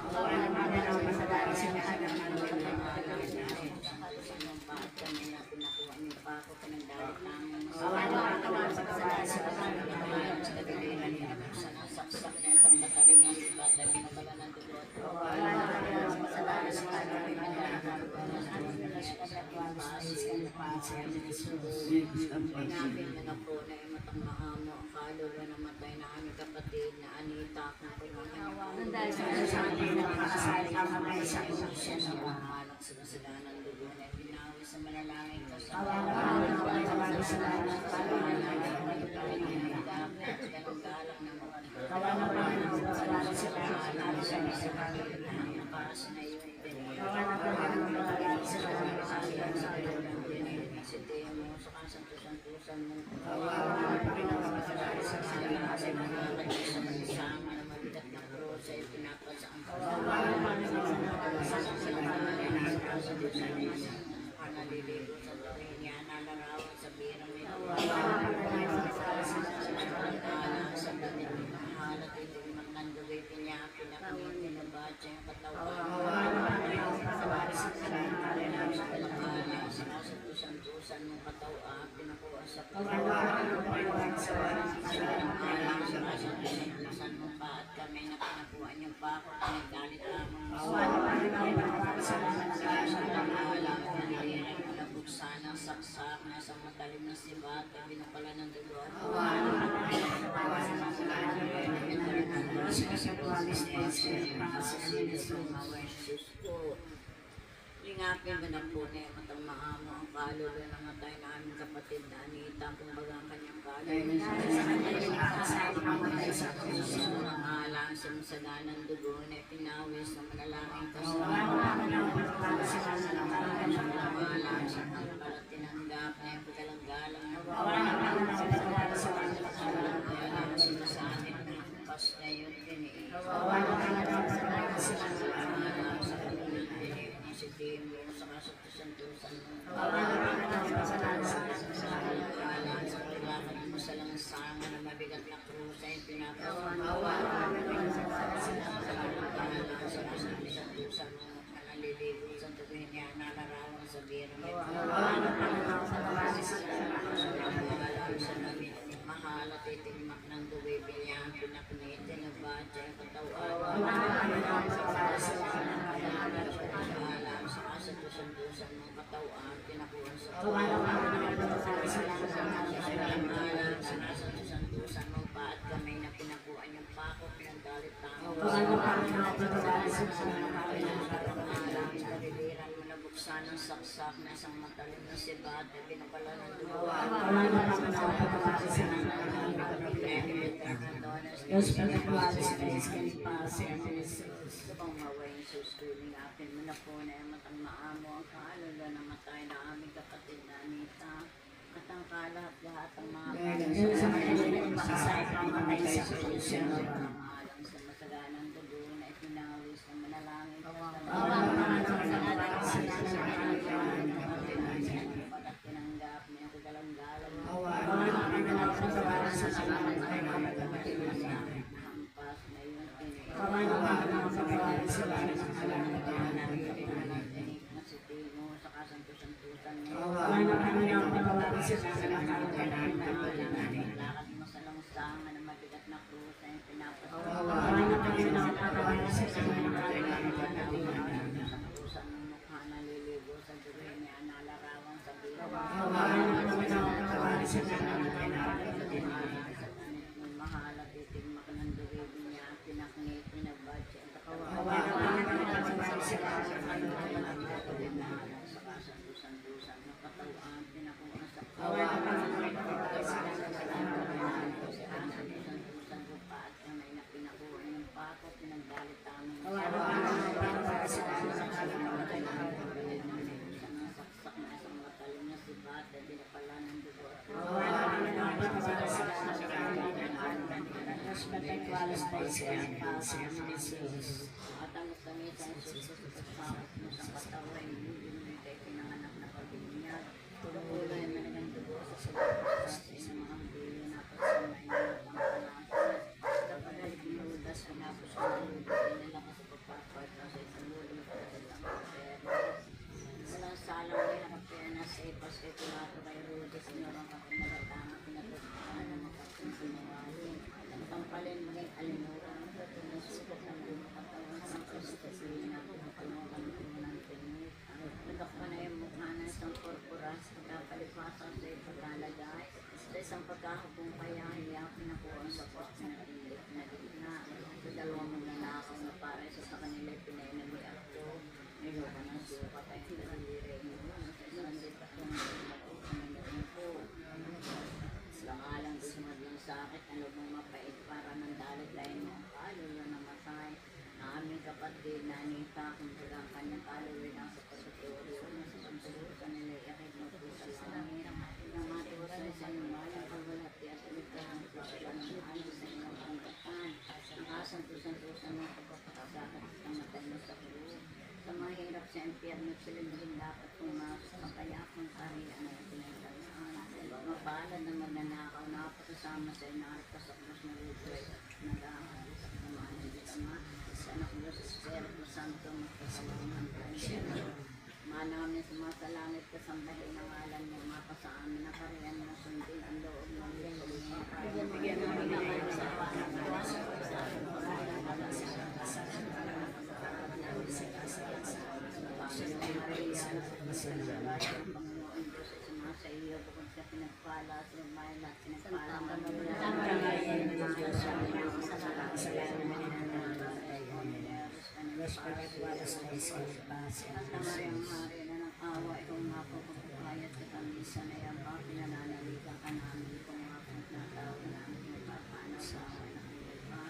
Pinapin na na po na matang mahamo ang kaluluwa ng matay na aming kapatid na Anita kung pinapin dahil sa kasasabi na makasali ang mga sa siya sa pamahalang sa kasalanan dugo na pinawi sa manalangin ko sa pamahalang sa santusan mong katawang pinakuha sa alang sa kasantusan mong pa at kami na pinakuha niyong pa ako pinagalit lamang alang naniliran malabuksan ang saksak na sa matalim na sibat at binapala ng dulo at lingapin ka na po na matang maamo ang kaluluwa ng matay na aming kapatid na Anita kung baga ang kanyang kaluluwa ang alang sa masalanan dugo na pinawis na manalangin kasama ang alang sa pagpalat tinanggap na yung pagkalanggalang ang alang sa masanit na pas na yun tiniis si Timo sa kasatusan-tusan mo. Sa paglakan mo sa langsanga na mabigat na krusa yung pinapawag. Sa kasatusan mo nalilibot sa tuwin niya nalarawang sa biro. Sa namin mahal at itigmak ng duwi bilyang pinaknit ng badya yung katawan. Sa kasatusan-tusan mong katawan, pinakuhan sa sa kasatusan-tusan mong pa at kamay na pinakuhan yung pako, pinagalit tamo. Sa kaliliran mo nabuksan ang saksak na isang matalim na sibat at pinapala ng dugo. Diyos pinagwalis na iskanipasi ang Jesus. Kung mawain sa schooling akin mo na po na yung matang maamo ang kaalala na matay na aming kapatid na Anita at ang kalahat-lahat ang mga Diyos sa mga makasay pa matay sa krusyon. ang alam sa masaganang dugo na ipinawis na manalangin ka at tinanggap niya kagalang-galang hampas na yun na si Timo sa kasantusan-tusan lakad mo sa langsangan na mabigat na krus na yung pinapasantusan ng mukha na liligo sa durin niya nalarawan sa biro ng mahal at itigmak ng durin niya pinaknit, pinabadya at sa kasantusan-tusan ng katawan pinakuha sa kasantusan ko pa at kamay na pinakuha ng pako pinagdalit tamang saksak na isang matalim na sibat at pinapala ng dugo at ang kamitan sa pagpapakot mo sa katawan hindi kay pinanganak na pagbinyag tulong-uloy na ng dugo sa sabat ng mga bilo na pagsamay na pangkalasan kapagalit ni Judas pinapos ko ng lulo pinalakas sa pagpapakot sa isang lulo walang salang ay nakapenas ay paske tulato kay Rudes sinurang kapinagatama pinatutukan ng makapin sinawalin pangpalin maging alimuran nasukot ng buong katawan sa kristasina pinutunukan ko ng pinit nagakpa na yung mukha na isang korporas pagkapalipasan sa ipaglalagay sa isang pagkakapong kaya hiya pinakuha sa post na tindig na gitna sa dalawang magnanakaw na pare sa kanila pinainami ako niloko ng sukat ay daliri mo sa isang sipat yung mga po langalang gusto maging sakit ang lubong mapait para ng dalit lain mo kaluluwa na matay na aming kapatid na Anita kung tagang kanyang kaluluwa na sa patuturio na sa pagsurutan nila iakit mo po sa langit na matuwa sa isang lumalang pagbalati at ulitan ang pagkakas ng alam sa inyong panggatan ang kasantusan-tusan ng pagpapakasakit ng matay mo sa kuro sa mahirap sa impyerno sila din dapat pumasok sa kayakong kahiyaan na pinagsalaan mapalad na magnanakaw na kapasasama sa inaarap sa krus na lutoy at nag-aalis at naman ng Ama sa anak Diyos Espiritu Santo magkasalang ng Panginoon namin sumasalangit kasambahin ng alam niya mapa sa amin na kariyan na sundin ang loob ng bigyan namin ng sa panagawa sa Panginoon Diyos ay sumasa iyo bukod sa pinagpala sa lumayan at pinagpala ng awa itong mapapagpapayat sa kamisa na yan pa pinananaligan ka namin kung mapag na tao namin nagpapanaw sa awa ng iba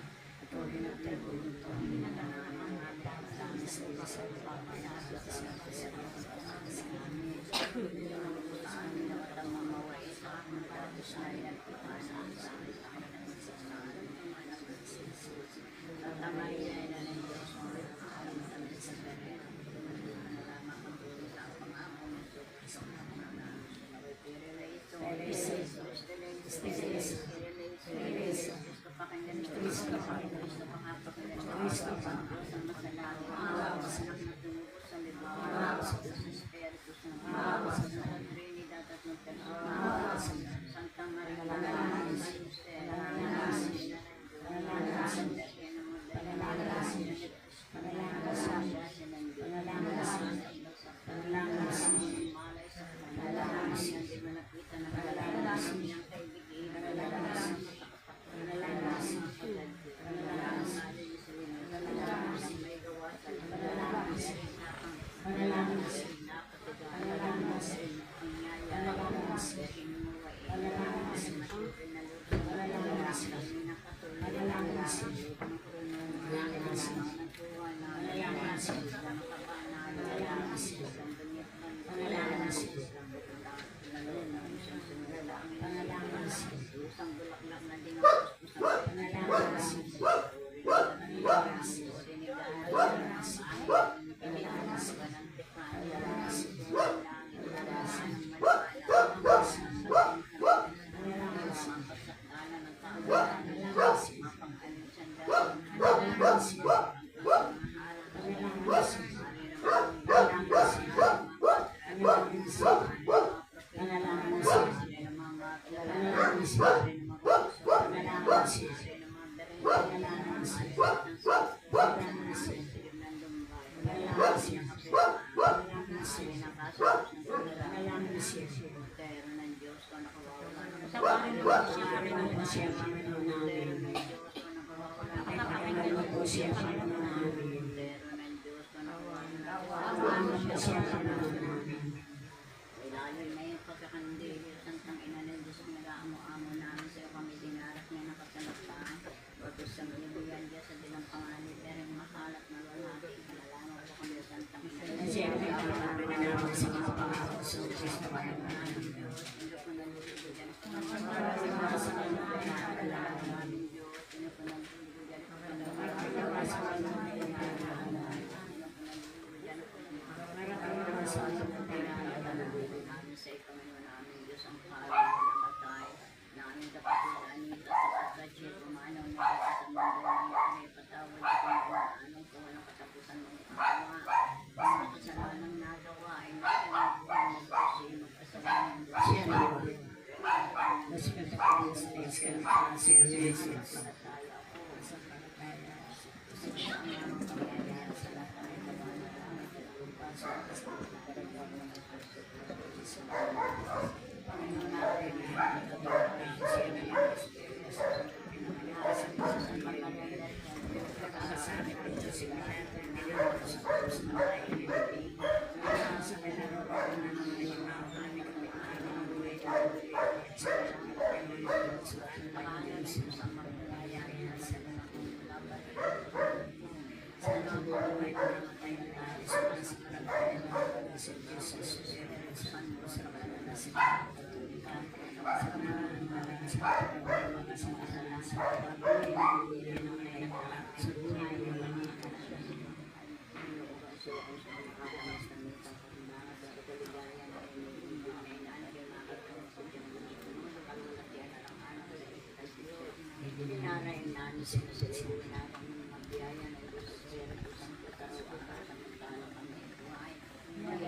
at huwag na tribulong to ang ginagawa ng mga dami sa iba sa papanasa sa amin sa amin na matang mamaway sa amin tapos na yan papanasa sa amin at ang mahinay na ng Diyos ang alam kami sa pere Santa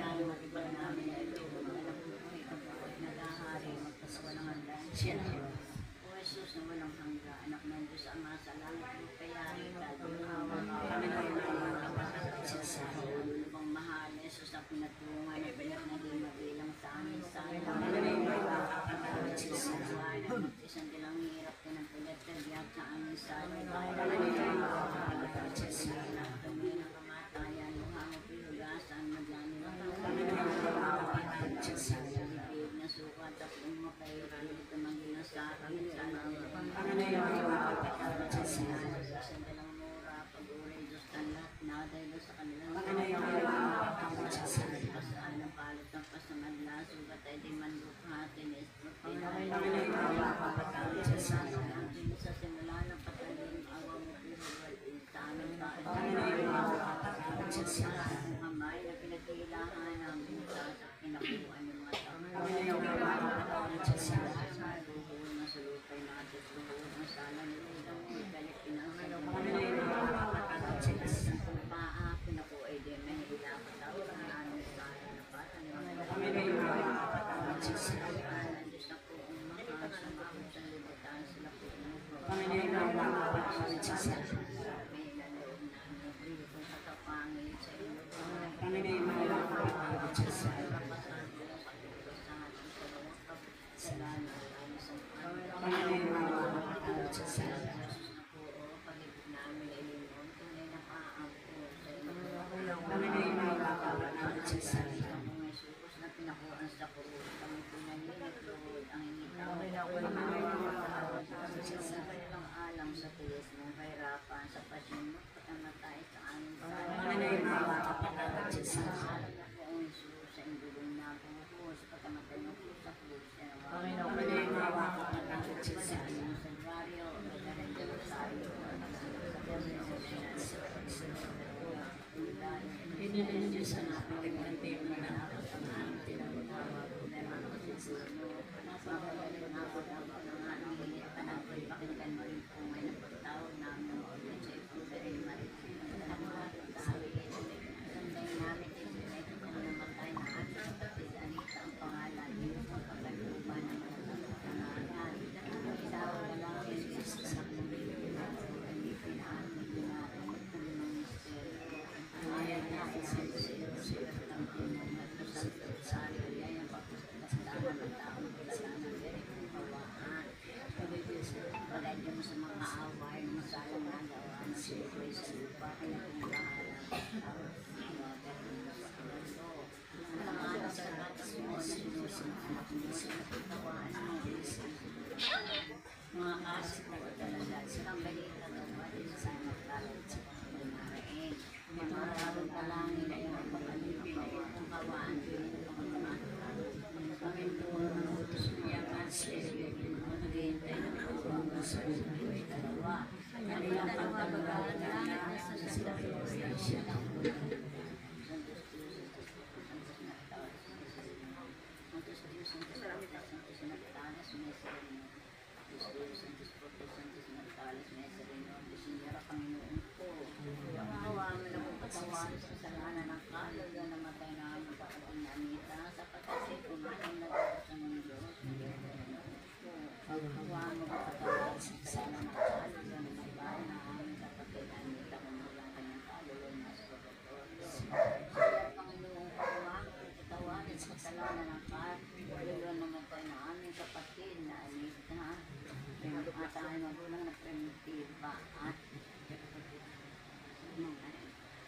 Amen. Mga aso ko talaga, silang balita ng mga sa magkalat sa pagmamarain. Mga maraming talangin ay magpapalipin ay itong kawaan. Panginoon, ang utos niya ang sa'yo, maghihintay ng pagbabago sa buhay dalawa. Kanilang pagkabagalan na sa sasalayan siya ng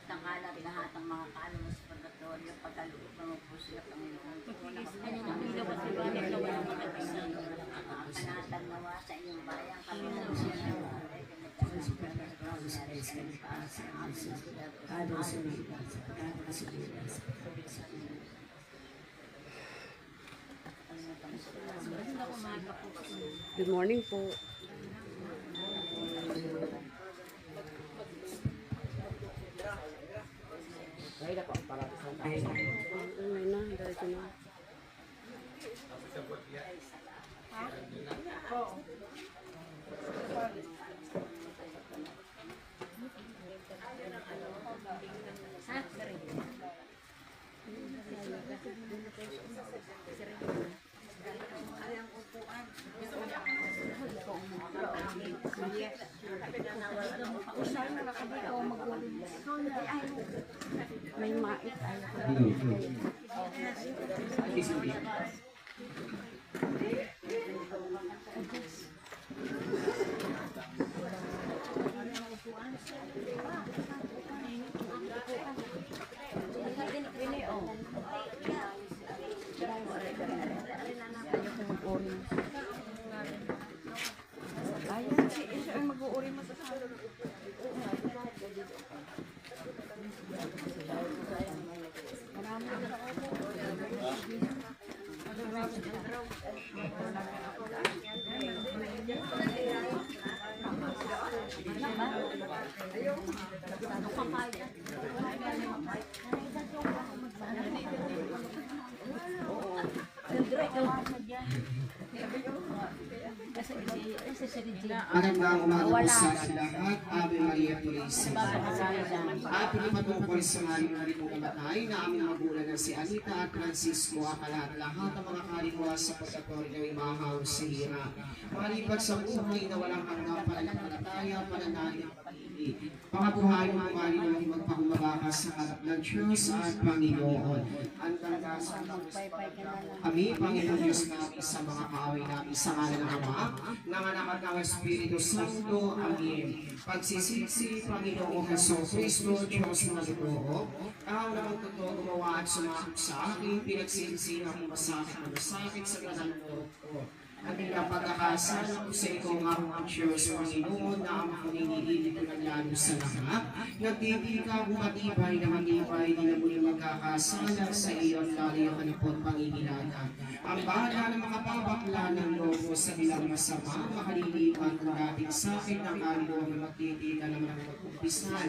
tangalat lahat ang mga kaluluwa sa purgatorio, pagkaloob ng upo sila Panginoon. Panatag nawa sa inyong bayang kami ng siya ng Good morning po. Ay na, dahil na. May mais ay. Ayan, siya ang mag-uuri mo sa salon. Magandang umaga po sa lahat. Ave Maria Purísima. At pinipatungkol sa maling maritong namatay na aming magulang na si Anita at Francisco at lahat ng mga kaluluwa sa pagkatory ng imahaw sa hirap. Malipat sa buhay na walang hanggang pananampalataya, pananalig, pag-ibig. Pangabuhay ng kaluluwa ay magpakumabakas sa harap ng Diyos at Panginoon. Ang dandasan ng kami, Panginoon Diyos namin sa mga kaaway namin sa ngalan ng Ama, ng Anak at ng Espiritu Santo. Amen. Pagsisisi, Panginoong Jesucristo, Diyos na totoo, ang namang totoo gumawa at sumakot sa akin, pinagsisi ng masakit na masakit sa ganang loob ko. Ating napagkakasala ko sa ikaw ang Diyos, Panginoon, na ang pangingilig ko ng lalo sa lahat. Nagtibig ka kung matibay na matibay, di na muli magkakasala sa iyo ang lalayo ka na po pangingilaga. Ang bahala na makapabakla ng lobo sa ilang masama, makalilipan kung dating sa akin ng kaluluwa na magtitiga naman ang pagkumpisan.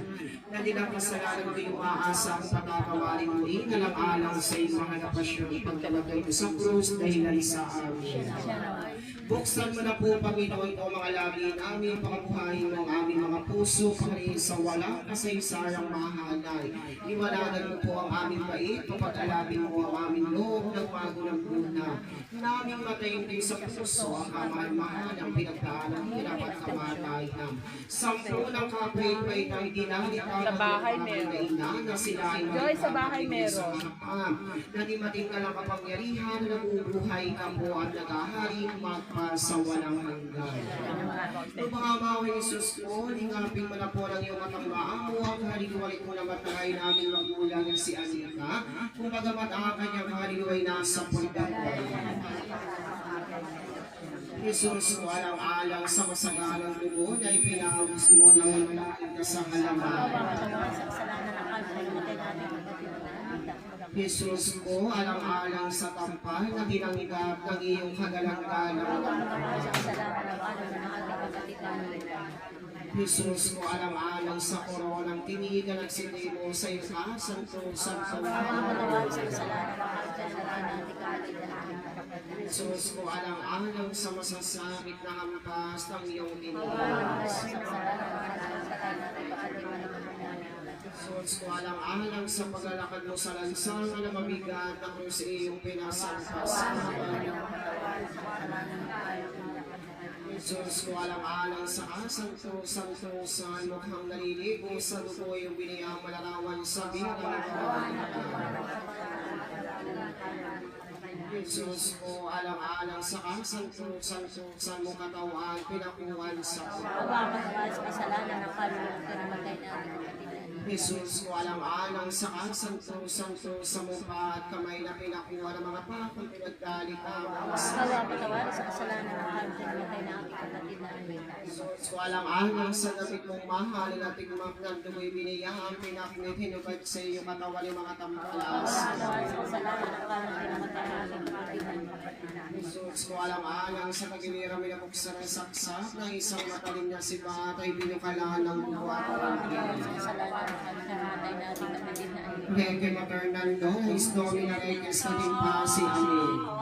Na nilang kasalanan ko yung aasa ang pagkakawarin muli, alang-alang sa iyong mga napasyon, ipagtalagay ko sa krus dahil sa amin. Buksan mo na po, Panginoon, o mga labi namin, pakabuhayin mo ang aming mga puso, pangaliin sa walang kasaysayang mahalay. Iwalagan mo po ang aming bait, papag-alabin mo ang aming loob ng magulang muna. Naming matayin din sa puso ang kamahal-mahal ang pinagdaanan hirap at kamatayan. Sampu ng kapait-pait na idinalita Sa bahay meron. na sila ay Joy, sa bahay meron. na di matingkal ang kapangyarihan, nabubuhay ka po at nagahari magpa sa walang hanggan. Nung mga mawin Isus ko, lingapin mo na po ng iyong matang maamo, ang haliluwalik mo na matangay namin magulang ng si Anita, kung bagamat ang kanyang haliluway nasa pulgatory. Jesus, walang-alang sa masagalang dugo na ipinahagos mo ng malaking sa halaman. Jesus ko, alang-alang sa tampal na tinanggap ng iyong kagalang-galang. Jesus ko, alang-alang sa koronang tinigan at sindi mo sa iyo ka, santo. Jesus ko, alang-alang sa masasakit na hampas ng iyong tinigan. Jesus ko, alang-alang sa paglalakad mo sa lansang na mabigat na krus iyong pinasampas. Jesus ko, alang-alang sa santo-santosan mukhang naliligo sa dugo yung biniyang malarawan sa bilang. Jesus ko, alang-alang sa santo-santosan mo katawan pinakuhan sa kasalanan ng kaluluwa na namatay natin. Jesus ko, alang-alang sa santo sa mukha at kamay na pinakuha ng mga pakong pinagdalik ang Patawarin sa kasalanan ng kaluluwa na namatay natin kapatid namin. Jesus ko, alang-alang sa damit mong mahal na tigmak ng dugoy biniyang pinaknit hinubad sa iyo katawan ng mga tampalas. Patawarin sa kasalanan ng kaluluwa na namatay natin kapatid namin. Jesus ko, alang-alang sa kagiliran minabuksan ng saksak ng isang matalim na si Batay binukalaan ng buwan. Sa kasalanan ng namatay natin kapatid namin. Rege Maternando, is Domina Reges Katimpasi. Amen.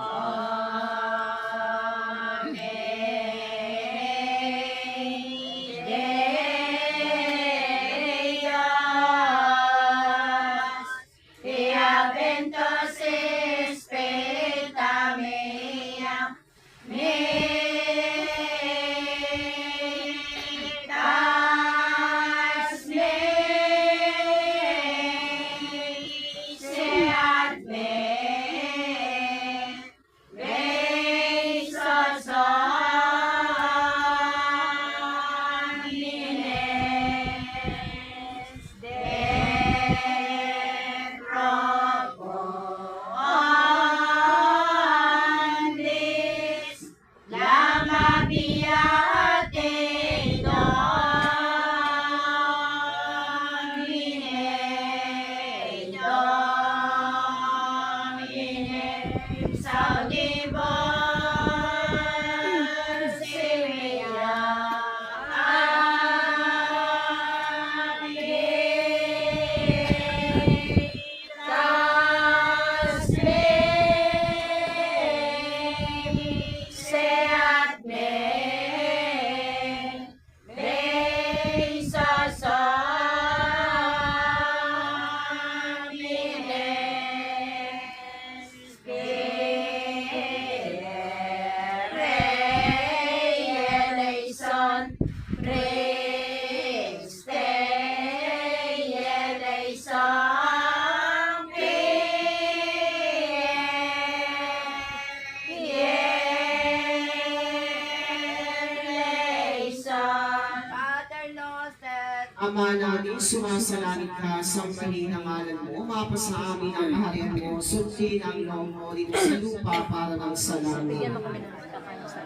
Ama namin, sumasalangit ka sa mahinang ngalan mo, mapasa amin ang kaharian mo, sundin ang ilaw mo dito sa lupa para ng sa namin. Bigyan mo kami ng pagkakain sa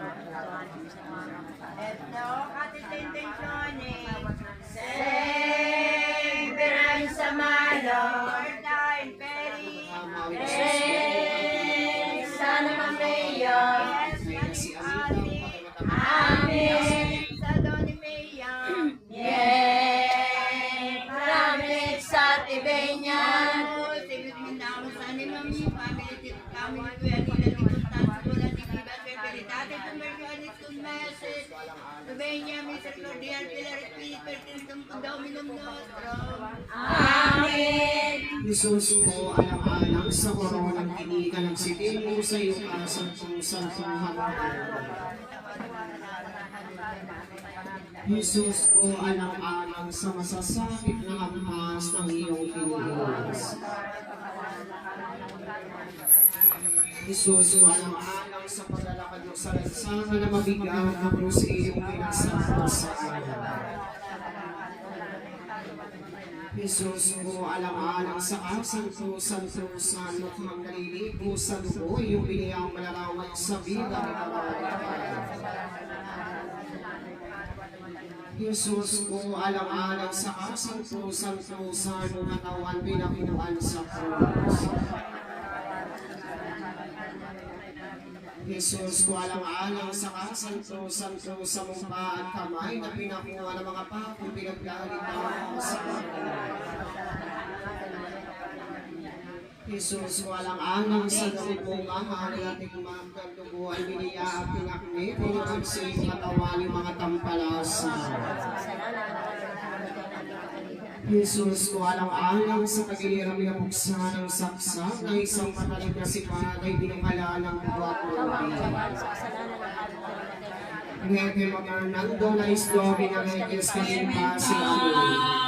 malo. Lord, Perry. Sana Mayor. Si Anita, Amin. Sa Doni Mayor. Yay! Promise sa Tibenyan. Sige, tumindang sa ni Mami, family, kami ni Kuya Nila, ni Constance, wala ni Kiba, Peritate, Tumeryonis, Tumeses, Tubenya, Mr. Cordial, Pilar, Spirit, Pertintum, Dominum Nostrum. Amin. Jesus ko, alang-alang sa koronang kinika ng sitil mo sa iyong kasantong-santong hanggang. Jesus ko, alang-alang sa masasakit na hampas ng iyong tinilis. Jesus ko, alang-alang sa paglalakad mo sa lansangan na mabigat na krus iyong pinasakasakal. Jesus ko, alang-alang sa kasanto-santosan at mga naliligo sa dugo, iyong biniyang malarawat sa vida ni Kapatid. Jesus ko, alang-alang sa kasanto-santosan ng katawan pinakinuan sa krus. Jesus ko, alang-alang sa kasanto-santo sa mukha at kamay na pinakuha ng mga pakong pinagkalitan sa kanila. Jesus ko, alang-alang sa gamit mong mahal at tingmang dugo ay biniya at pinaknit ang sa iyong katawan ng mga tampalasa. Jesus ko, alang-alang sa pagiliram na buksan ng saksak na isang patalig na sipat ay binukala ng buwat mo. Ngeke Magernando na isdo binagigis kalimpa si Amin.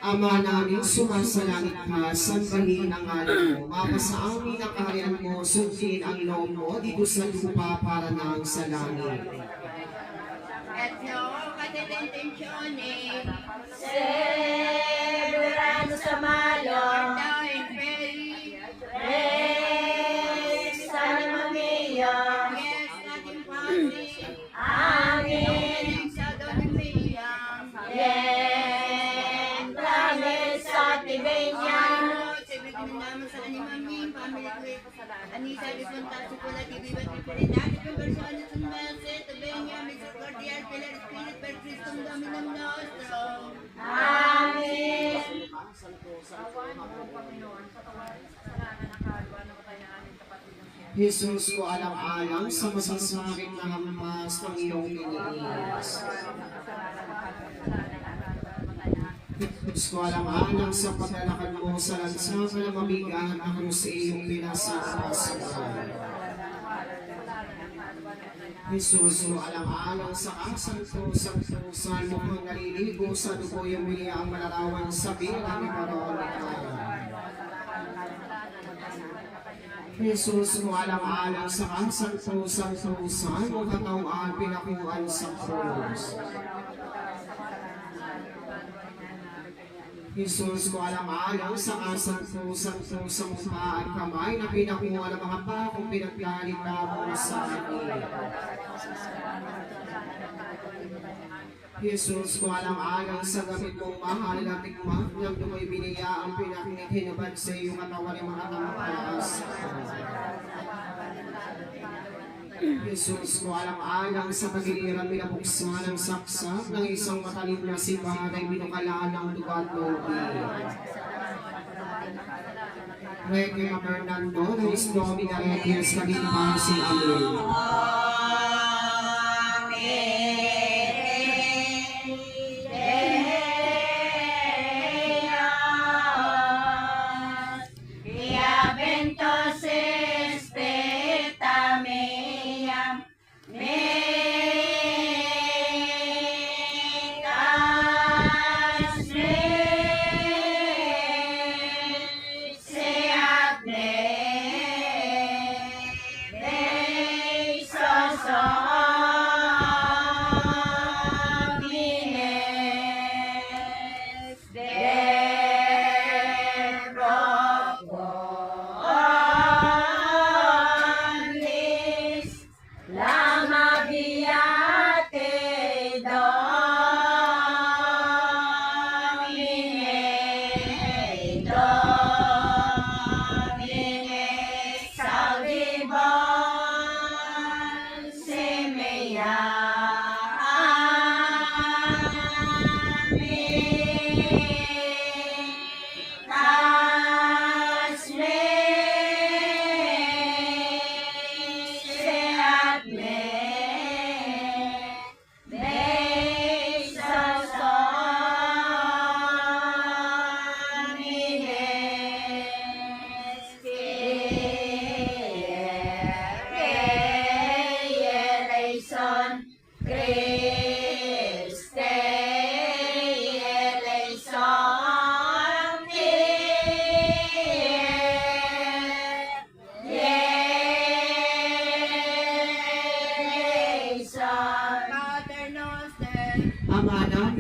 Ama namin, sumasalangit ka, sambahin ang ngalan mo. Mapasa amin ang kaharian mo, sundin ang loob mo, dito sa lupa para nang sa langit. Et no, katitintensyon Severano sa malo. Down, Perry. Sana Mayor. Yes, natin pati. Amin. Sa Doni Mayor. Yes. Promise sa Tibenyan. Sige, naman sa ni Mami, family ko. Anita, Lipunta, Sukula, Tibibat, Peritate, Conversiones, Tumese, Tubenya, Mrs. Cordial, Pilar, Spirit, Per Christum, Dominum Nostrum. Amin. Jesus ko, alang-alang sa masasakit na hampas ng iyong tiniis. Jesus ko, alang-alang sa paglalakad mo sa lansangan na mabigat na krus sa iyong pinasakasakal. Jesus mo alang-alang sa kasanto-santusan mukhang naliligo sa dugo yung ang malarawan sa bilang ni Veronica. Jesus mo alang-alang sa kasanto-santusan mong katawan pinakuan sa krus. Jesus ko alang-alang sa kasanto-santosang mukha at kamay na pinakuha ng mga pakong pinaggalit mo sa akin. Jesus ko alang-alang sa gamit mong mahal na tikmak ng dumoy biniya ang pinakinikinabad sa iyong katawan ng mga tampalas. Jesus ko alang-alang sa pagiliran pinabuksan ng saksak ng isang matalim na sibat ay binukalaan ng dugat lobi. Requiem Fernando, Luis Domina Reyes, Kaginpasi, Amen.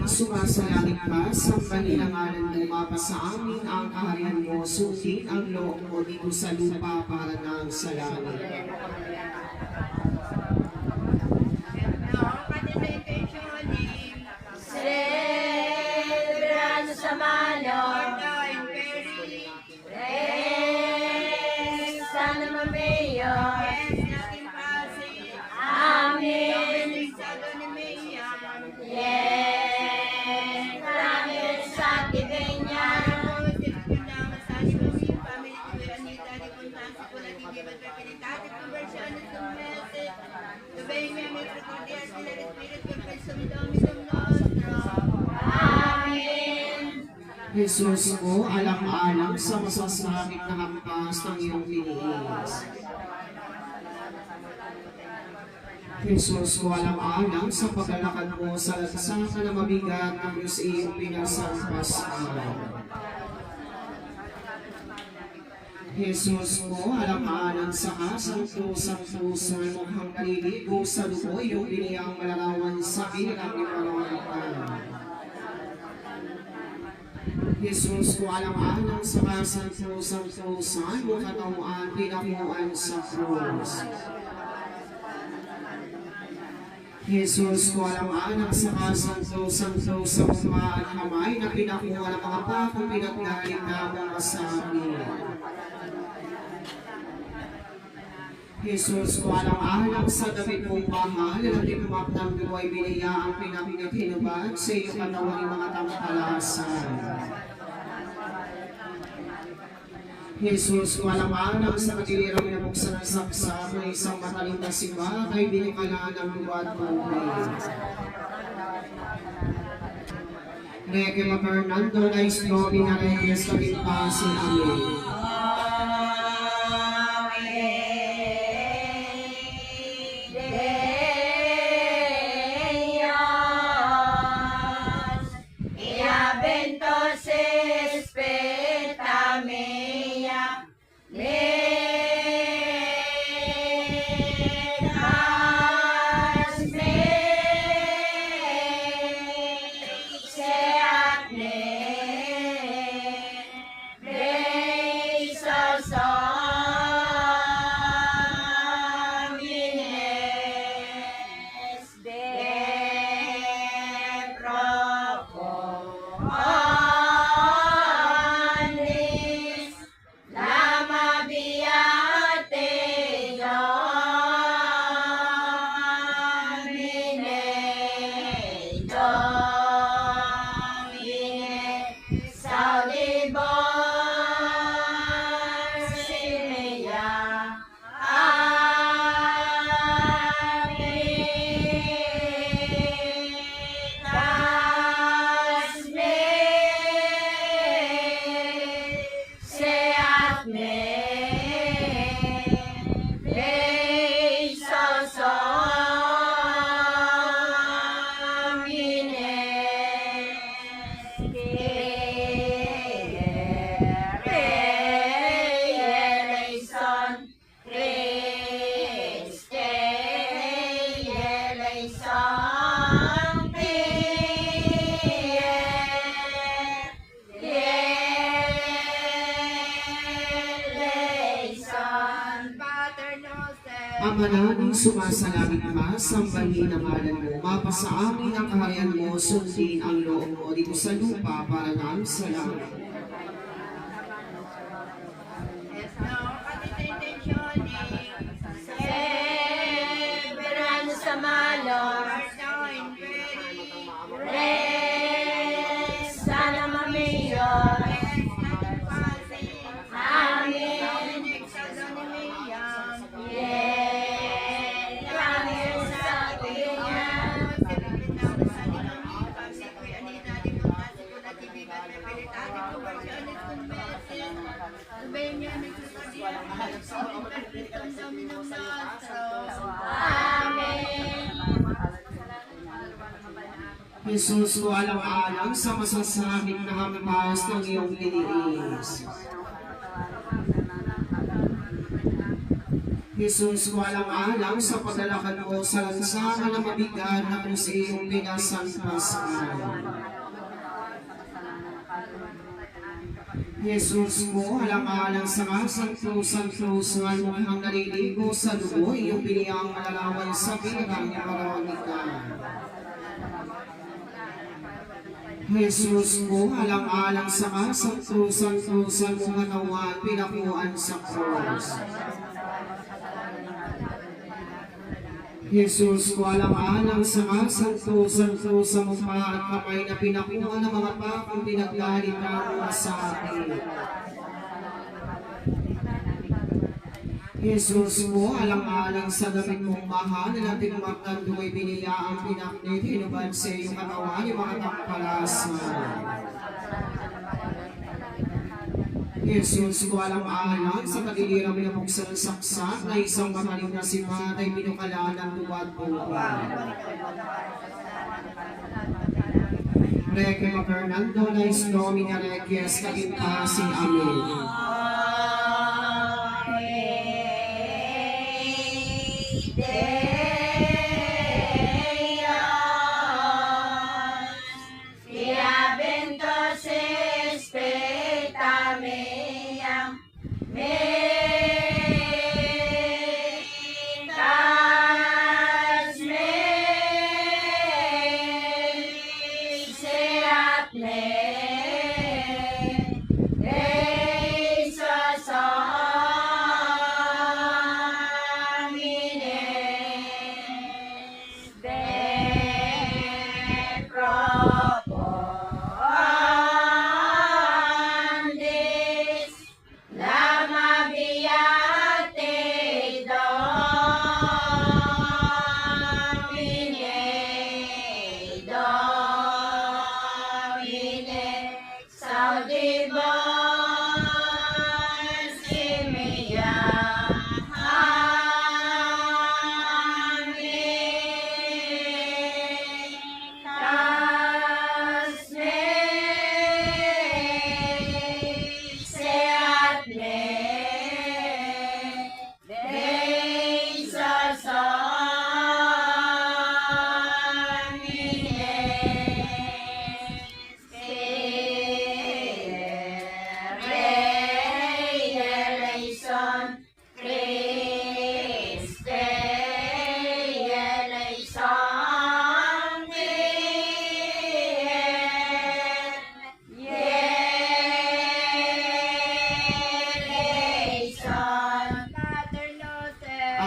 Sumasalangit ka, sa panilanganan mo mapasa amin ang kaharian mo, sundin ang loob mo dito sa lupa para ng sa langit. Celebrando sa malo, sana mamayo, amin. Yes, amin sa kibenya. Jesus ko, alang-alang sa masasakit na hampas ng iyong tiniis. Jesus ko, alang-alang sa paglalakad mo sa lansangan na mabigat ng Diyos iyong pinasampas mo. Jesus ko, alang-alang sa kasanto-santusan mukhang naliligo sa dugo iyong biniyang malarawan sa bilang ni Veronica. Jesus ko, alang-alang sa kasanto-santusan mong katawan pinakuan sa krus. Jesus ko, alang-alang sa kasanto-santusan mukha at kamay na pinakuha ng mga pakong pinaggaling na mga sa amin. Jesus ko, alang-alang sa damit mong mahal na tikmak ng duway biniya ang pinakinakinubad sa iyong katawan ng mga tampalasan. Jesus, walang-alang sa kadilirang nabuksan ng saksak ng isang matalim na sibat ay binikalaan ng luwad mo. Requiem Fernando, Luis Domina Reyes, Kaginpasi, Amen. Amen. Anis Lama Biate Domine Domine Saudibor Simea Seat me Ama naming sumasalangit ka, sambahin ang ngalan mo, mapasa amin ang kaharian mo, sundin ang loob mo dito sa lupa para nang sa langit. Verano sa Malor Sana mamayor Amin Kami sa tingin Jesus ko alang-alang sa masasabing na hampas ng iyong tiniis. Jesus ko alang-alang sa paglalakad mo sa lansangan na mabigat na kung sa iyong pinasampas-an. Jesus mo, alang-alang sa kasanto-santosan mo ang naliligo sa dugo, iyong biniyang malalawan sa birang maramitan. Jesus mo, alang-alang sa kasanto-santosan mo katawan, pinakuan sa cross. Jesus ko, alang-alang sa kasanto-santosan mo pa at kamay na pinakuha ng mga pakong pinaglalita mo sa atin. Jesus mo, alang-alang sa damit mong mahal na tingmak ng dumoy binila ang pinaknit, hinubad sa iyong katawan yung mga tampalasan. Jesus ko, alang-alang sa kadilirang minabuksan ng saksak na isang mataling na si Matay pinukalaan ng tuwad buwan. Requiem Fernando na Domina Requies Kagintasin. Amen.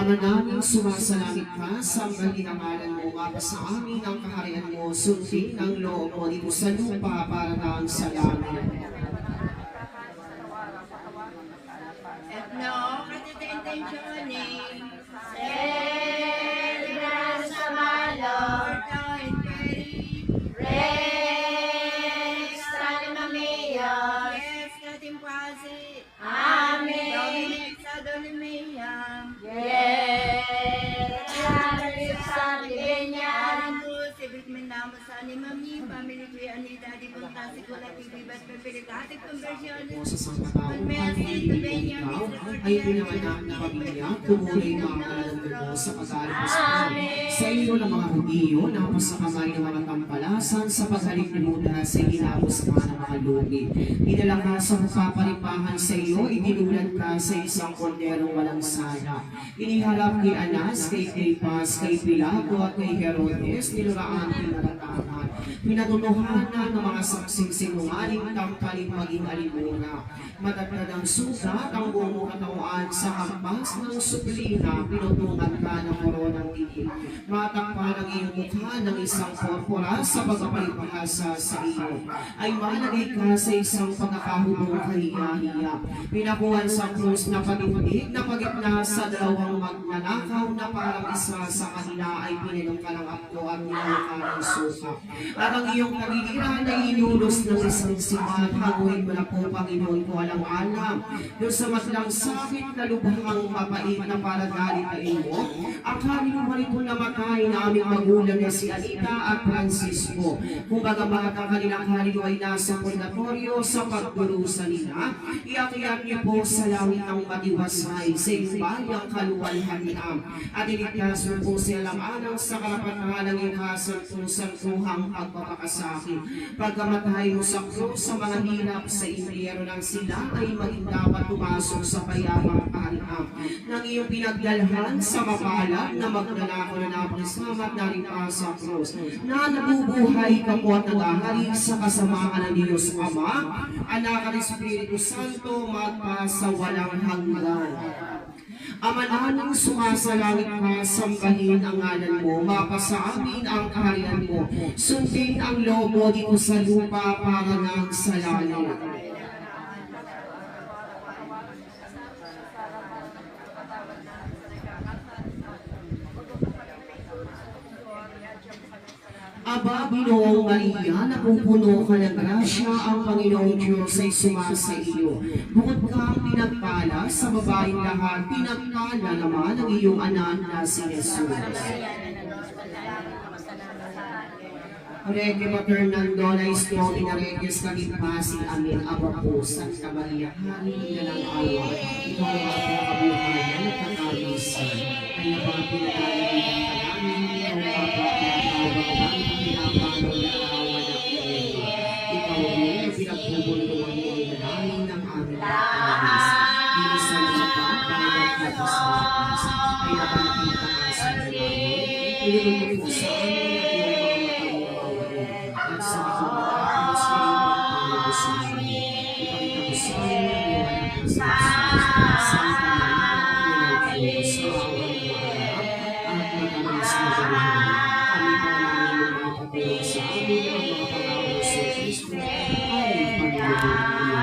Ama namin, sumasalangit ka, sambahin ang ngalan mo, mapasa amin ang kaharian mo, sundin ang loob mo dito sa lupa para nang sa langit. At no, katita intentioning, Celebran sa malo, Porta and Peri, Rex Talimamios, yes, Katim Pasi, Amen. Dominic sa Dolimiam, Yes, Ramit sa Libinyan, Sibit Minamo sa Animami, Family Tree Anita, di Punta, Sikula, Tibibas, Pepilitati, Conversiones, Po sa sangkatauhan ni ikaw ay pinanganak na pamilya, tumuloy na ang kalalagyan mo sa pag-aalipos mo. Sa iyo ng mga Hudiyo, napasakamay ng mga tampalasan sa paghalik ni Buddha sa inabos ka ng mga lubi. Dinala ka sa kaparipahan sa iyo, itinulad ka sa isang korderong walang sala. Iniharap ni Anas, kay Cleopas, kay Pilato at kay Herodes, niluraan pinalatahan. Pinatutuhanan ng mga saksing sinungaling tangkaling maging alimuna. Matagtad ang sugat ang buong katawan sa hampas ng suplina, pinutungan ka ng koronang dilim. Matakpan ang iyong mukha ng isang porpora sa pagpapalipahasa sa iyo. Ay malagay ka sa isang pagkakahubong kahiya-hiya. Pinakuhan sa krus na panindig na pagitna sa dalawang magnanakaw na parang isa sa kanila ay pinilong ka ng akto at nilalang ka ng suka. At ang iyong nagigiraan ay inulos ng isang siman, hanguin mo na po, Panginoon ko, alam-alam. Doon sa matlang sakit na lubhang mapait na para galitain mo, akali mo rin kung namatay na aming magulang na si Anita at Francisco. Kung bagamat ang kanilang haliw ay nasa purgatorio sa pagdurusa nila, iakiyat niyo po sa langit ng matiwasay sa iyong bayang kaluwalhatian. At iligtas mo po sa alam-alang sa karapatan ng iyong kasantusan-tuhang pagpapakasakit. Pagkamatay mo sa krus sa mga hirap sa impyerno ng sila ay maging dapat tumasok sa payapang kaharian ng iyong pinagdalhan sa mapalad na magnanakaw na napakasama at naripa sa krus na nabubuhay ka po at nagahari sa kasamaan ng Diyos Ama, Anak at Espiritu Santo, magpa sa walang hanggan. Ama namin, sumasalangit ka, sambahin ang ngalan mo, mapasa amin ang kaharian mo, sundin ang loob mo dito sa lupa para nang sa langit. Aba, Ginoong Maria, napupuno ka ng grasya, ang Panginoong Diyos ay sumasa iyo. Bukod kang pinagpala sa babaeng lahat, pinagpala naman ang iyong anak na si Jesus. Rege Mater Nandona Isto, Inareges Kalipasin, Amin, Aba po, Santa Maria, Hari na ng awa, ikaw ang ating kabuhayan at kakalisan. Kaya ba pinagaling ang kalamin, ikaw ang pagkakawag namin, pinapano na awa ng iyo. Ikaw din ang pinagbubulungan mo ang namin ng aming kakalisan. Bilisan mo pa, pangala't nagkasalakas. Kaya ba nakita ka sa namin, pinulungan mo sa amin at sa kapatid sa iyong sa amin. Ipakita mo sa amin ang iyong anak sa Santa Maria, sa awang buharap at matamis na gano'n. Kami pa namin magpapatulong sa amin ang mga pangawal sa Kristo ay paglubuhin niyo.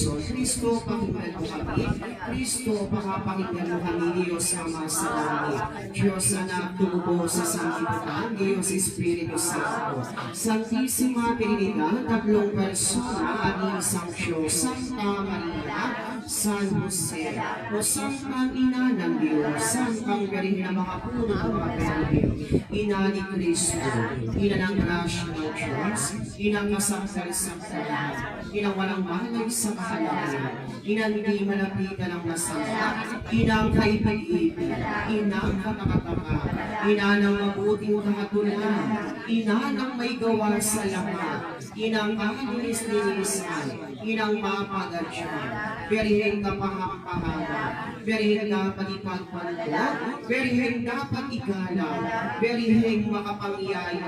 Luzon. Kristo, pakinggan mo kami. Kristo, pakapakinggan mo kami, Diyos Ama sa langit. Diyos na nagtubo sa sanglibutan, Diyos Espiritu Santo. Santissima Trinidad, tatlong persona at isang Diyos. Santa Maria, San Jose, o Santang Ina ng Diyos, Santang Galing na makapunong mga Pilipino, Ina ni Kristo, Ina ng grasya ng Diyos, Ina ng sakdal-sakdalan, Ina walang malay sa kahalangan, Ina hindi malapitan ng masama, Ina ang kaibig-ibig, Ina ang katakataka, Ina ng mabuting kahatulan, Ina ng may gawa sa lahat, Ina ang kahalis-linisan, Ina ang mapagadyan, berihin ka pahampahaga, berihin dapat ipagpanto, berihin dapat igalang, berihin makapangyayari,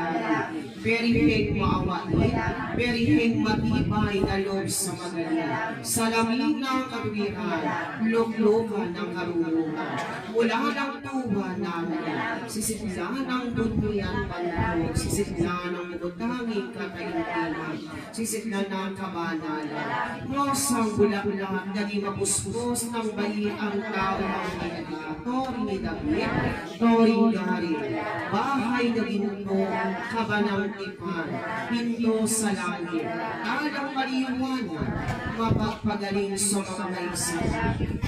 berihin maawain, berihin matibay na loob sa magaling, salamin ng katwiran, luklukan ng karunungan, mula ng tuwa namin, sisidla ng bunyian panahon, sisidla ng butanging kataimtiman, sisidla ng kabanalan, rosang bulaklak, naging mapuspos ng bayi ang tao ang mga tori ni David, tori garin, bahay na ginto, kabanang tipan, pinto sa langit, talang maliwanag, mapagpagaling sa mga maisa,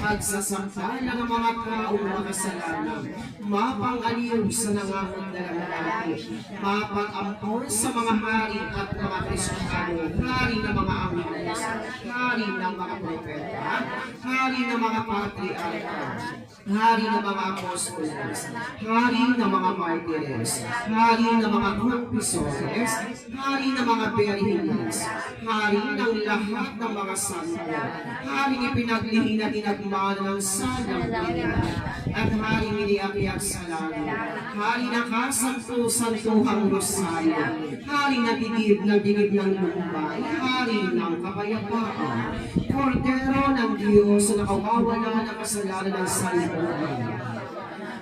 pagsasampala ng mga taong makasalanan, mapang-aliw sa nangangon na lalaki, mapag-ampon sa mga hari at mga Kristiyano, hari ng mga angeles, hari ng mga propeta, hari ng mga patriarka, hari ng mga apostoles, hari ng mga martires, hari ng mga confessores, hari ng mga berhines, hari ng lahat ng mga santo, hari ipinaglihin at inagmana ng salang Pilihan, at hari iniakyat sa langit, hari na kasanto-santuhang rosaryo, hari na digib ng lumbay, hari ng kapayapaan, Kordero ng Diyos na nakawawala ng kasalanan ng sanlibutan.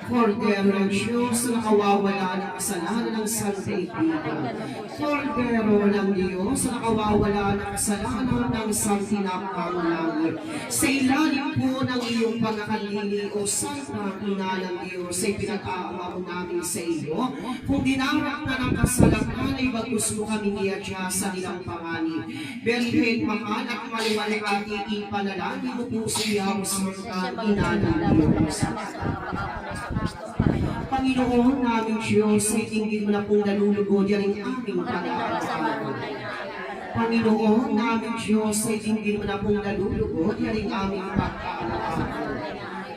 Kordero ng Diyos na nakawawala ng kasalanan ng sanlibutan. Kordero ng Diyos na nakawawala ng kasalanan ng santinapang langit. Sa ilalim po ng iyong pagkakalili o Santa Ina ng Diyos ay pinag-aamaw namin sa iyo. Kung dinarak na ng kasalanan ay bagus mo kami niyadya sa nilang panganib. Berhen, mahal at maliwalikati, ipanalangin mo po siya o Santa Ina ng Diyos. Panginoon naming Diyos, ay tingin mo na pong nalulugod yan ang aming pag-aaral. Panginoon naming Diyos, ay tingin mo na pong nalulugod yan ang aming pag-aaral.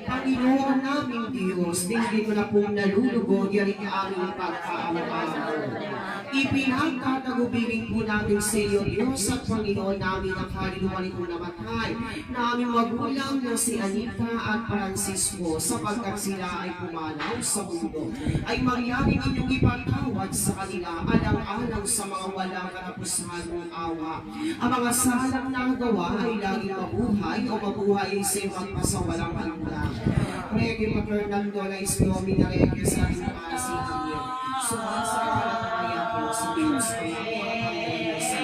Panginoon naming Diyos, tingin mo na pong nalulugod yan ang aming pag-aaral. Ipinagtatagubilin po namin sa iyo, Diyos at Panginoon namin ang kaluluwa nito namatay, na aming magulang na si Anita at Francisco, sapagkat sila ay pumanaw sa mundo. Ay mangyaring inyong ipatawad sa kanila, alang-alang sa mga walang katapusan ng awa. Ang mga salang nagawa ay laging mabuhay o mabuhay sa iyong magpasawalang hanggan. Regi Fernando na Islami na Regi sa ating pagkasihin. Sumasawalang kaya po sa Diyos ang mga sa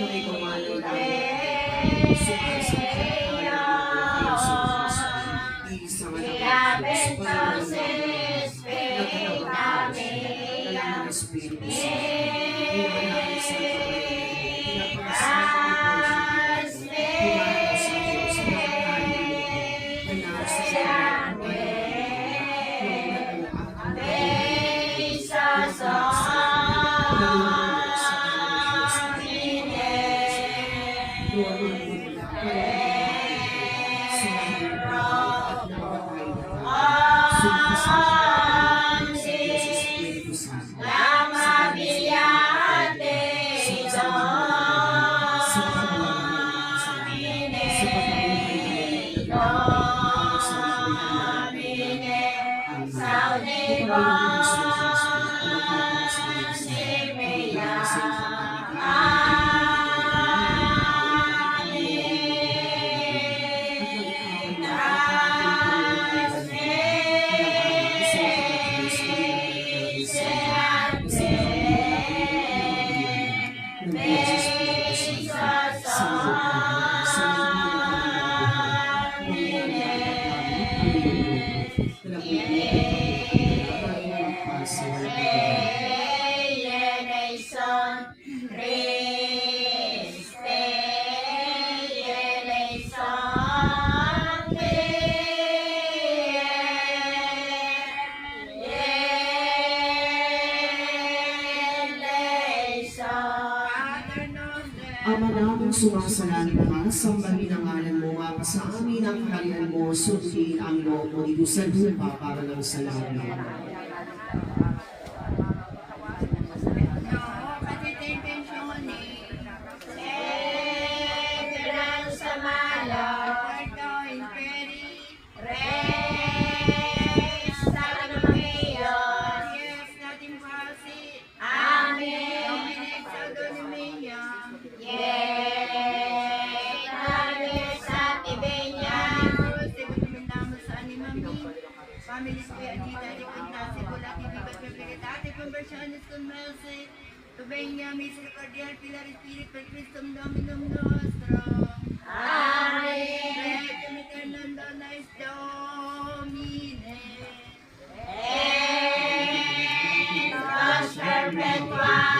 nung ikaw malay namin. Sumasawalang kaya po sa Diyos. Isang anak ng Diyos. Nagkanawa ng Espiritu Santo. Pinanay sa sumasalangit ka, sambahin ang ngalan mo, mapasa amin ang kaharian mo, sundin ang loob mo dito sa lupa para lang sa langit. Families ko yan dito, di contase, wala tibibas, pagkakatate, conversiones con mercy, tu venga misericordia, pilar espíritu, per Christum Dominum nostro. Amen. Rectum aeternam dona est Domine. Et nos perpetua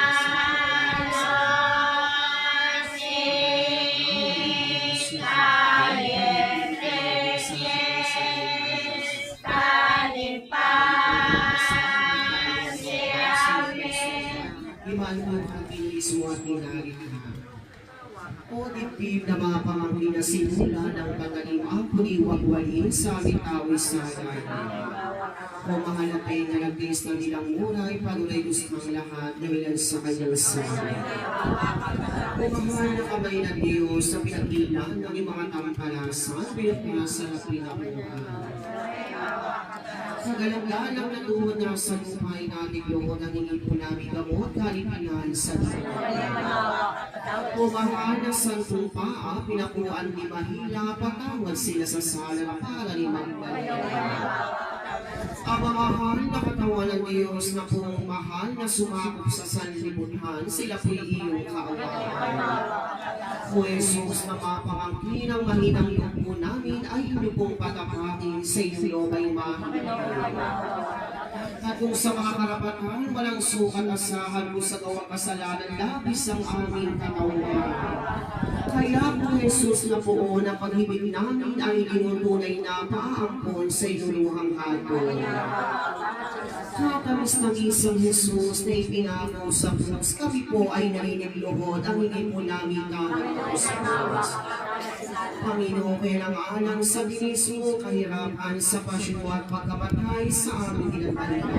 Imanuel ang Pinismo at Minarika. O dibdib na mga pamangkin na simula ng pagaling ang puniwagwalin sa aming awis sa langit. O mga lapay na nagtiis ng ilang muray, pagulay gusto ng lahat dahilan sa kanyang sama. O mahal na kamay na Diyos sa pinagilan ng mga tampalasan, pinapasa na pinakuhan. Sa galang-galang na tuhod na sa lupain natin Lord, ang hindi po namin gamot, kalipinan sa Pumahal na santong paa, pinakuan ni Mahila, patawad sila sa sala para ni Magdalena. Ang mahal na katawan ng Diyos na kung mahal na sumakop sa sanlibutan, sila po'y iyong kaawaan. O Jesus na mapamangkin ang mahinang loob po namin ay inyo pong patapatin sa inyong loob ay mahinang. At kung sa mga karapatan, walang sukat asahan mo sa gawang kasalanan, labis ang aming katawan. Kaya po Jesus na po na pag-ibig namin ay tinutunay na paampon sa iluluhang hagod. Katamis ng isang Jesus na ipinako sa krus, kami po ay narinig luhod ang hingin po namin kaman sa Diyos. Panginoon, kailangan sa binis mo, kahirapan sa pasyon at pagkamatay sa aming ginagawa.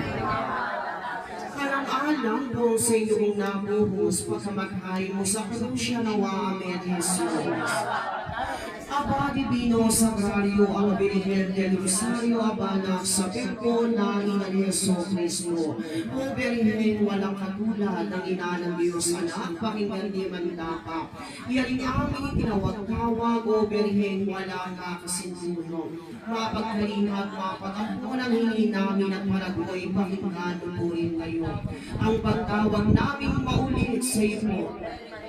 Alang-alang kung sa iyong nabuhos, pagkamatay mo sa krusya nawa, Amen, Jesus. Aba Divino Sagrario, ang Birhen del Rosario, abanak sa Verbo na ina ni Yeso Cristo. O Birhen, walang katulad ng ina ng Diyos anak, pakinggan di man dapat. Iyaling aming tinawag-tawag, O Birhen, wala na kasintuno. Mapagkalinga at mapatampo ng hingin namin at maragoy, pakinggan po rin kayo. Ang pagtawag namin maulit sa iyo,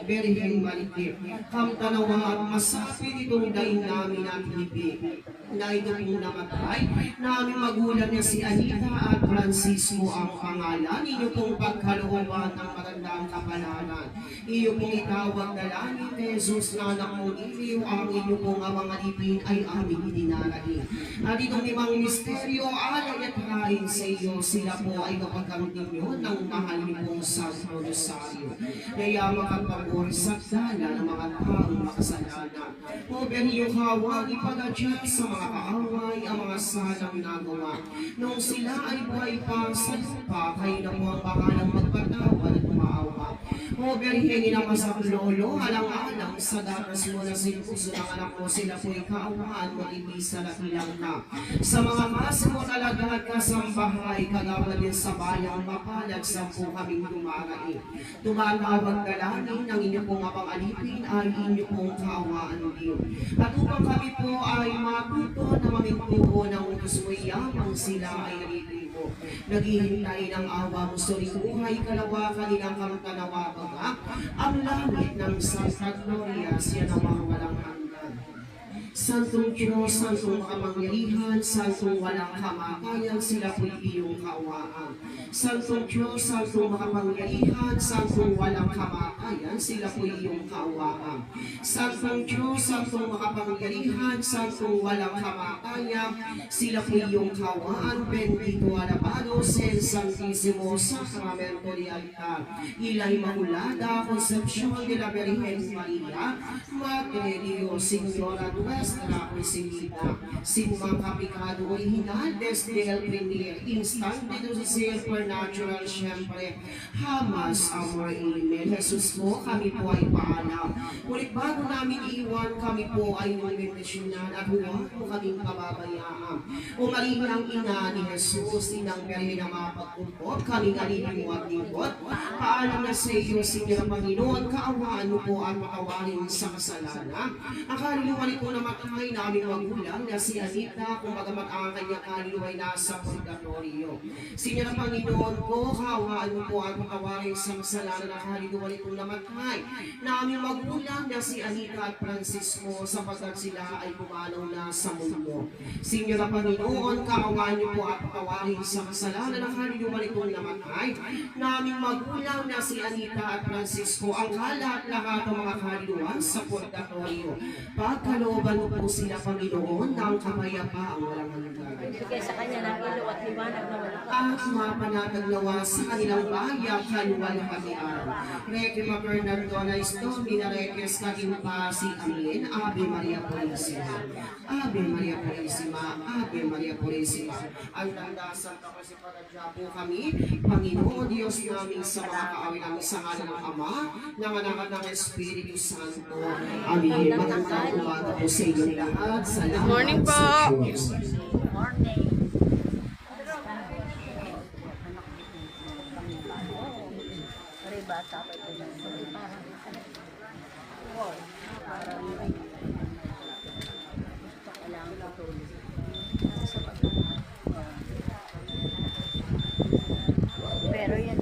Birhen Malikip, kamtanawa at masapit itong daing namin at hibig. Na ito pong namatay, namin magulang niya si Anita at Francisco ang pangalan. Iyo pong pagkalooban ng magandang kapalaran. Iyo pong itawag na langit, Jesus na nakungiliw, ang iyo pong mga lipin ay aming idinarain. At itong limang misteryo, alay at hain sa iyo, sila po ay kapagkamtin nyo ng mahal ni pong Santo Rosario. Kaya makapagor sa dala ng mga taong makasalanan. O Benyo Hawag, ipagadyan sa mga kaaway ang mga salang nagawa. Nung sila ay buhay pa sa lupa, kayo na po ang pangalang magpatawad at maawa. O Birhen na masaklolo, alang-alang sa daras mo na sinuso ng anak mo, sila po'y kaawaan mo ibisa na ilang na. Sa mga mas mo talaga at kasambahay, kagawad din sa bayang mapalag, sampu kaming dumarain. Tumatawag galangin ng inyo pong mapang-alipin ay inyo pong kaawaan din. At upang kami po ay matuto na mamingtuho ng utos mo yamang sila ay rito mo. Naghihintay ng awa mo sa buhay, kalawa kanilang kamtanawa baga. Ang langit ng Santa Gloria, siya namang walang hanggan. Santong Diyos, Santong makapangyarihan, Santong walang kamatayan, sila po'y iyong kaawaan. Santong Diyos, Santong makapangyarihan, Santong walang kamatayan, sila po'y iyong kaawaan. Santong Diyos, Santong makapangyarihan, Santong walang kamatayan, sila po'y iyong kaawaan. Bendito alabado, el Santísimo Sacramento de Altar. Ilay Makulada, Concepción de la Virgen María, Madre de Dios, Señora nuestra recibida, sin pecado original desde el primer instante de su ser supernatural siempre, jamás amor. Amen. Jesus po, kami po ay paalam. Ngunit bago namin iiwan, kami po ay nagmimesyonan at huwag po kaming pababayaan. O Mariang ina ni Jesus, inang Mary na mapagkumpot, kami nalilimuat lingkot. Paalam na sa iyo, Signor Panginoon, kaawaan mo po ang makawarin sa kasalanan. Ang kaluluwa po na matangay namin magulang na si Anita, kung bagamat ang kanyang kaluluwa ay nasa purgatorio. Signor Panginoon po, kaawaan mo po ang makawarin sa kasalanan ng kaluluwa nito na matangay namin magulang na si Anita at Francisco, sapagkat sila ay pumanaw na sa mundo. Signor Panginoon, kaawaan niyo po at makawarin sa kasalanan ng kaluluwa nito na matangay namin magulang na si Anita at Francisco, ang lahat-lahat ng mga kaluluwa sa purgatorio. Pagkalooban mo po sila, Panginoon, ng kapayapaang walang hanggan. Bigay sa kanya ng ilaw at liwanag na walang At mapanatag nawa sa kanilang bayan, kaluwalhatian. Requiem a Bernardo Minareques Kagimpasi, Amen. Ave Maria Purísima. Ave Maria Purísima. Ave Maria Purísima. Ang tandasan ako si Pagadya po kami, Panginoon Diyos namin sa mga kaawin namin sa ngalan ng Ama, ng Anak at ng Espiritu Santo. Amen. Magandang umaga po sa inyo lahat. Salamat. Good morning po. sa Diyos. pero yan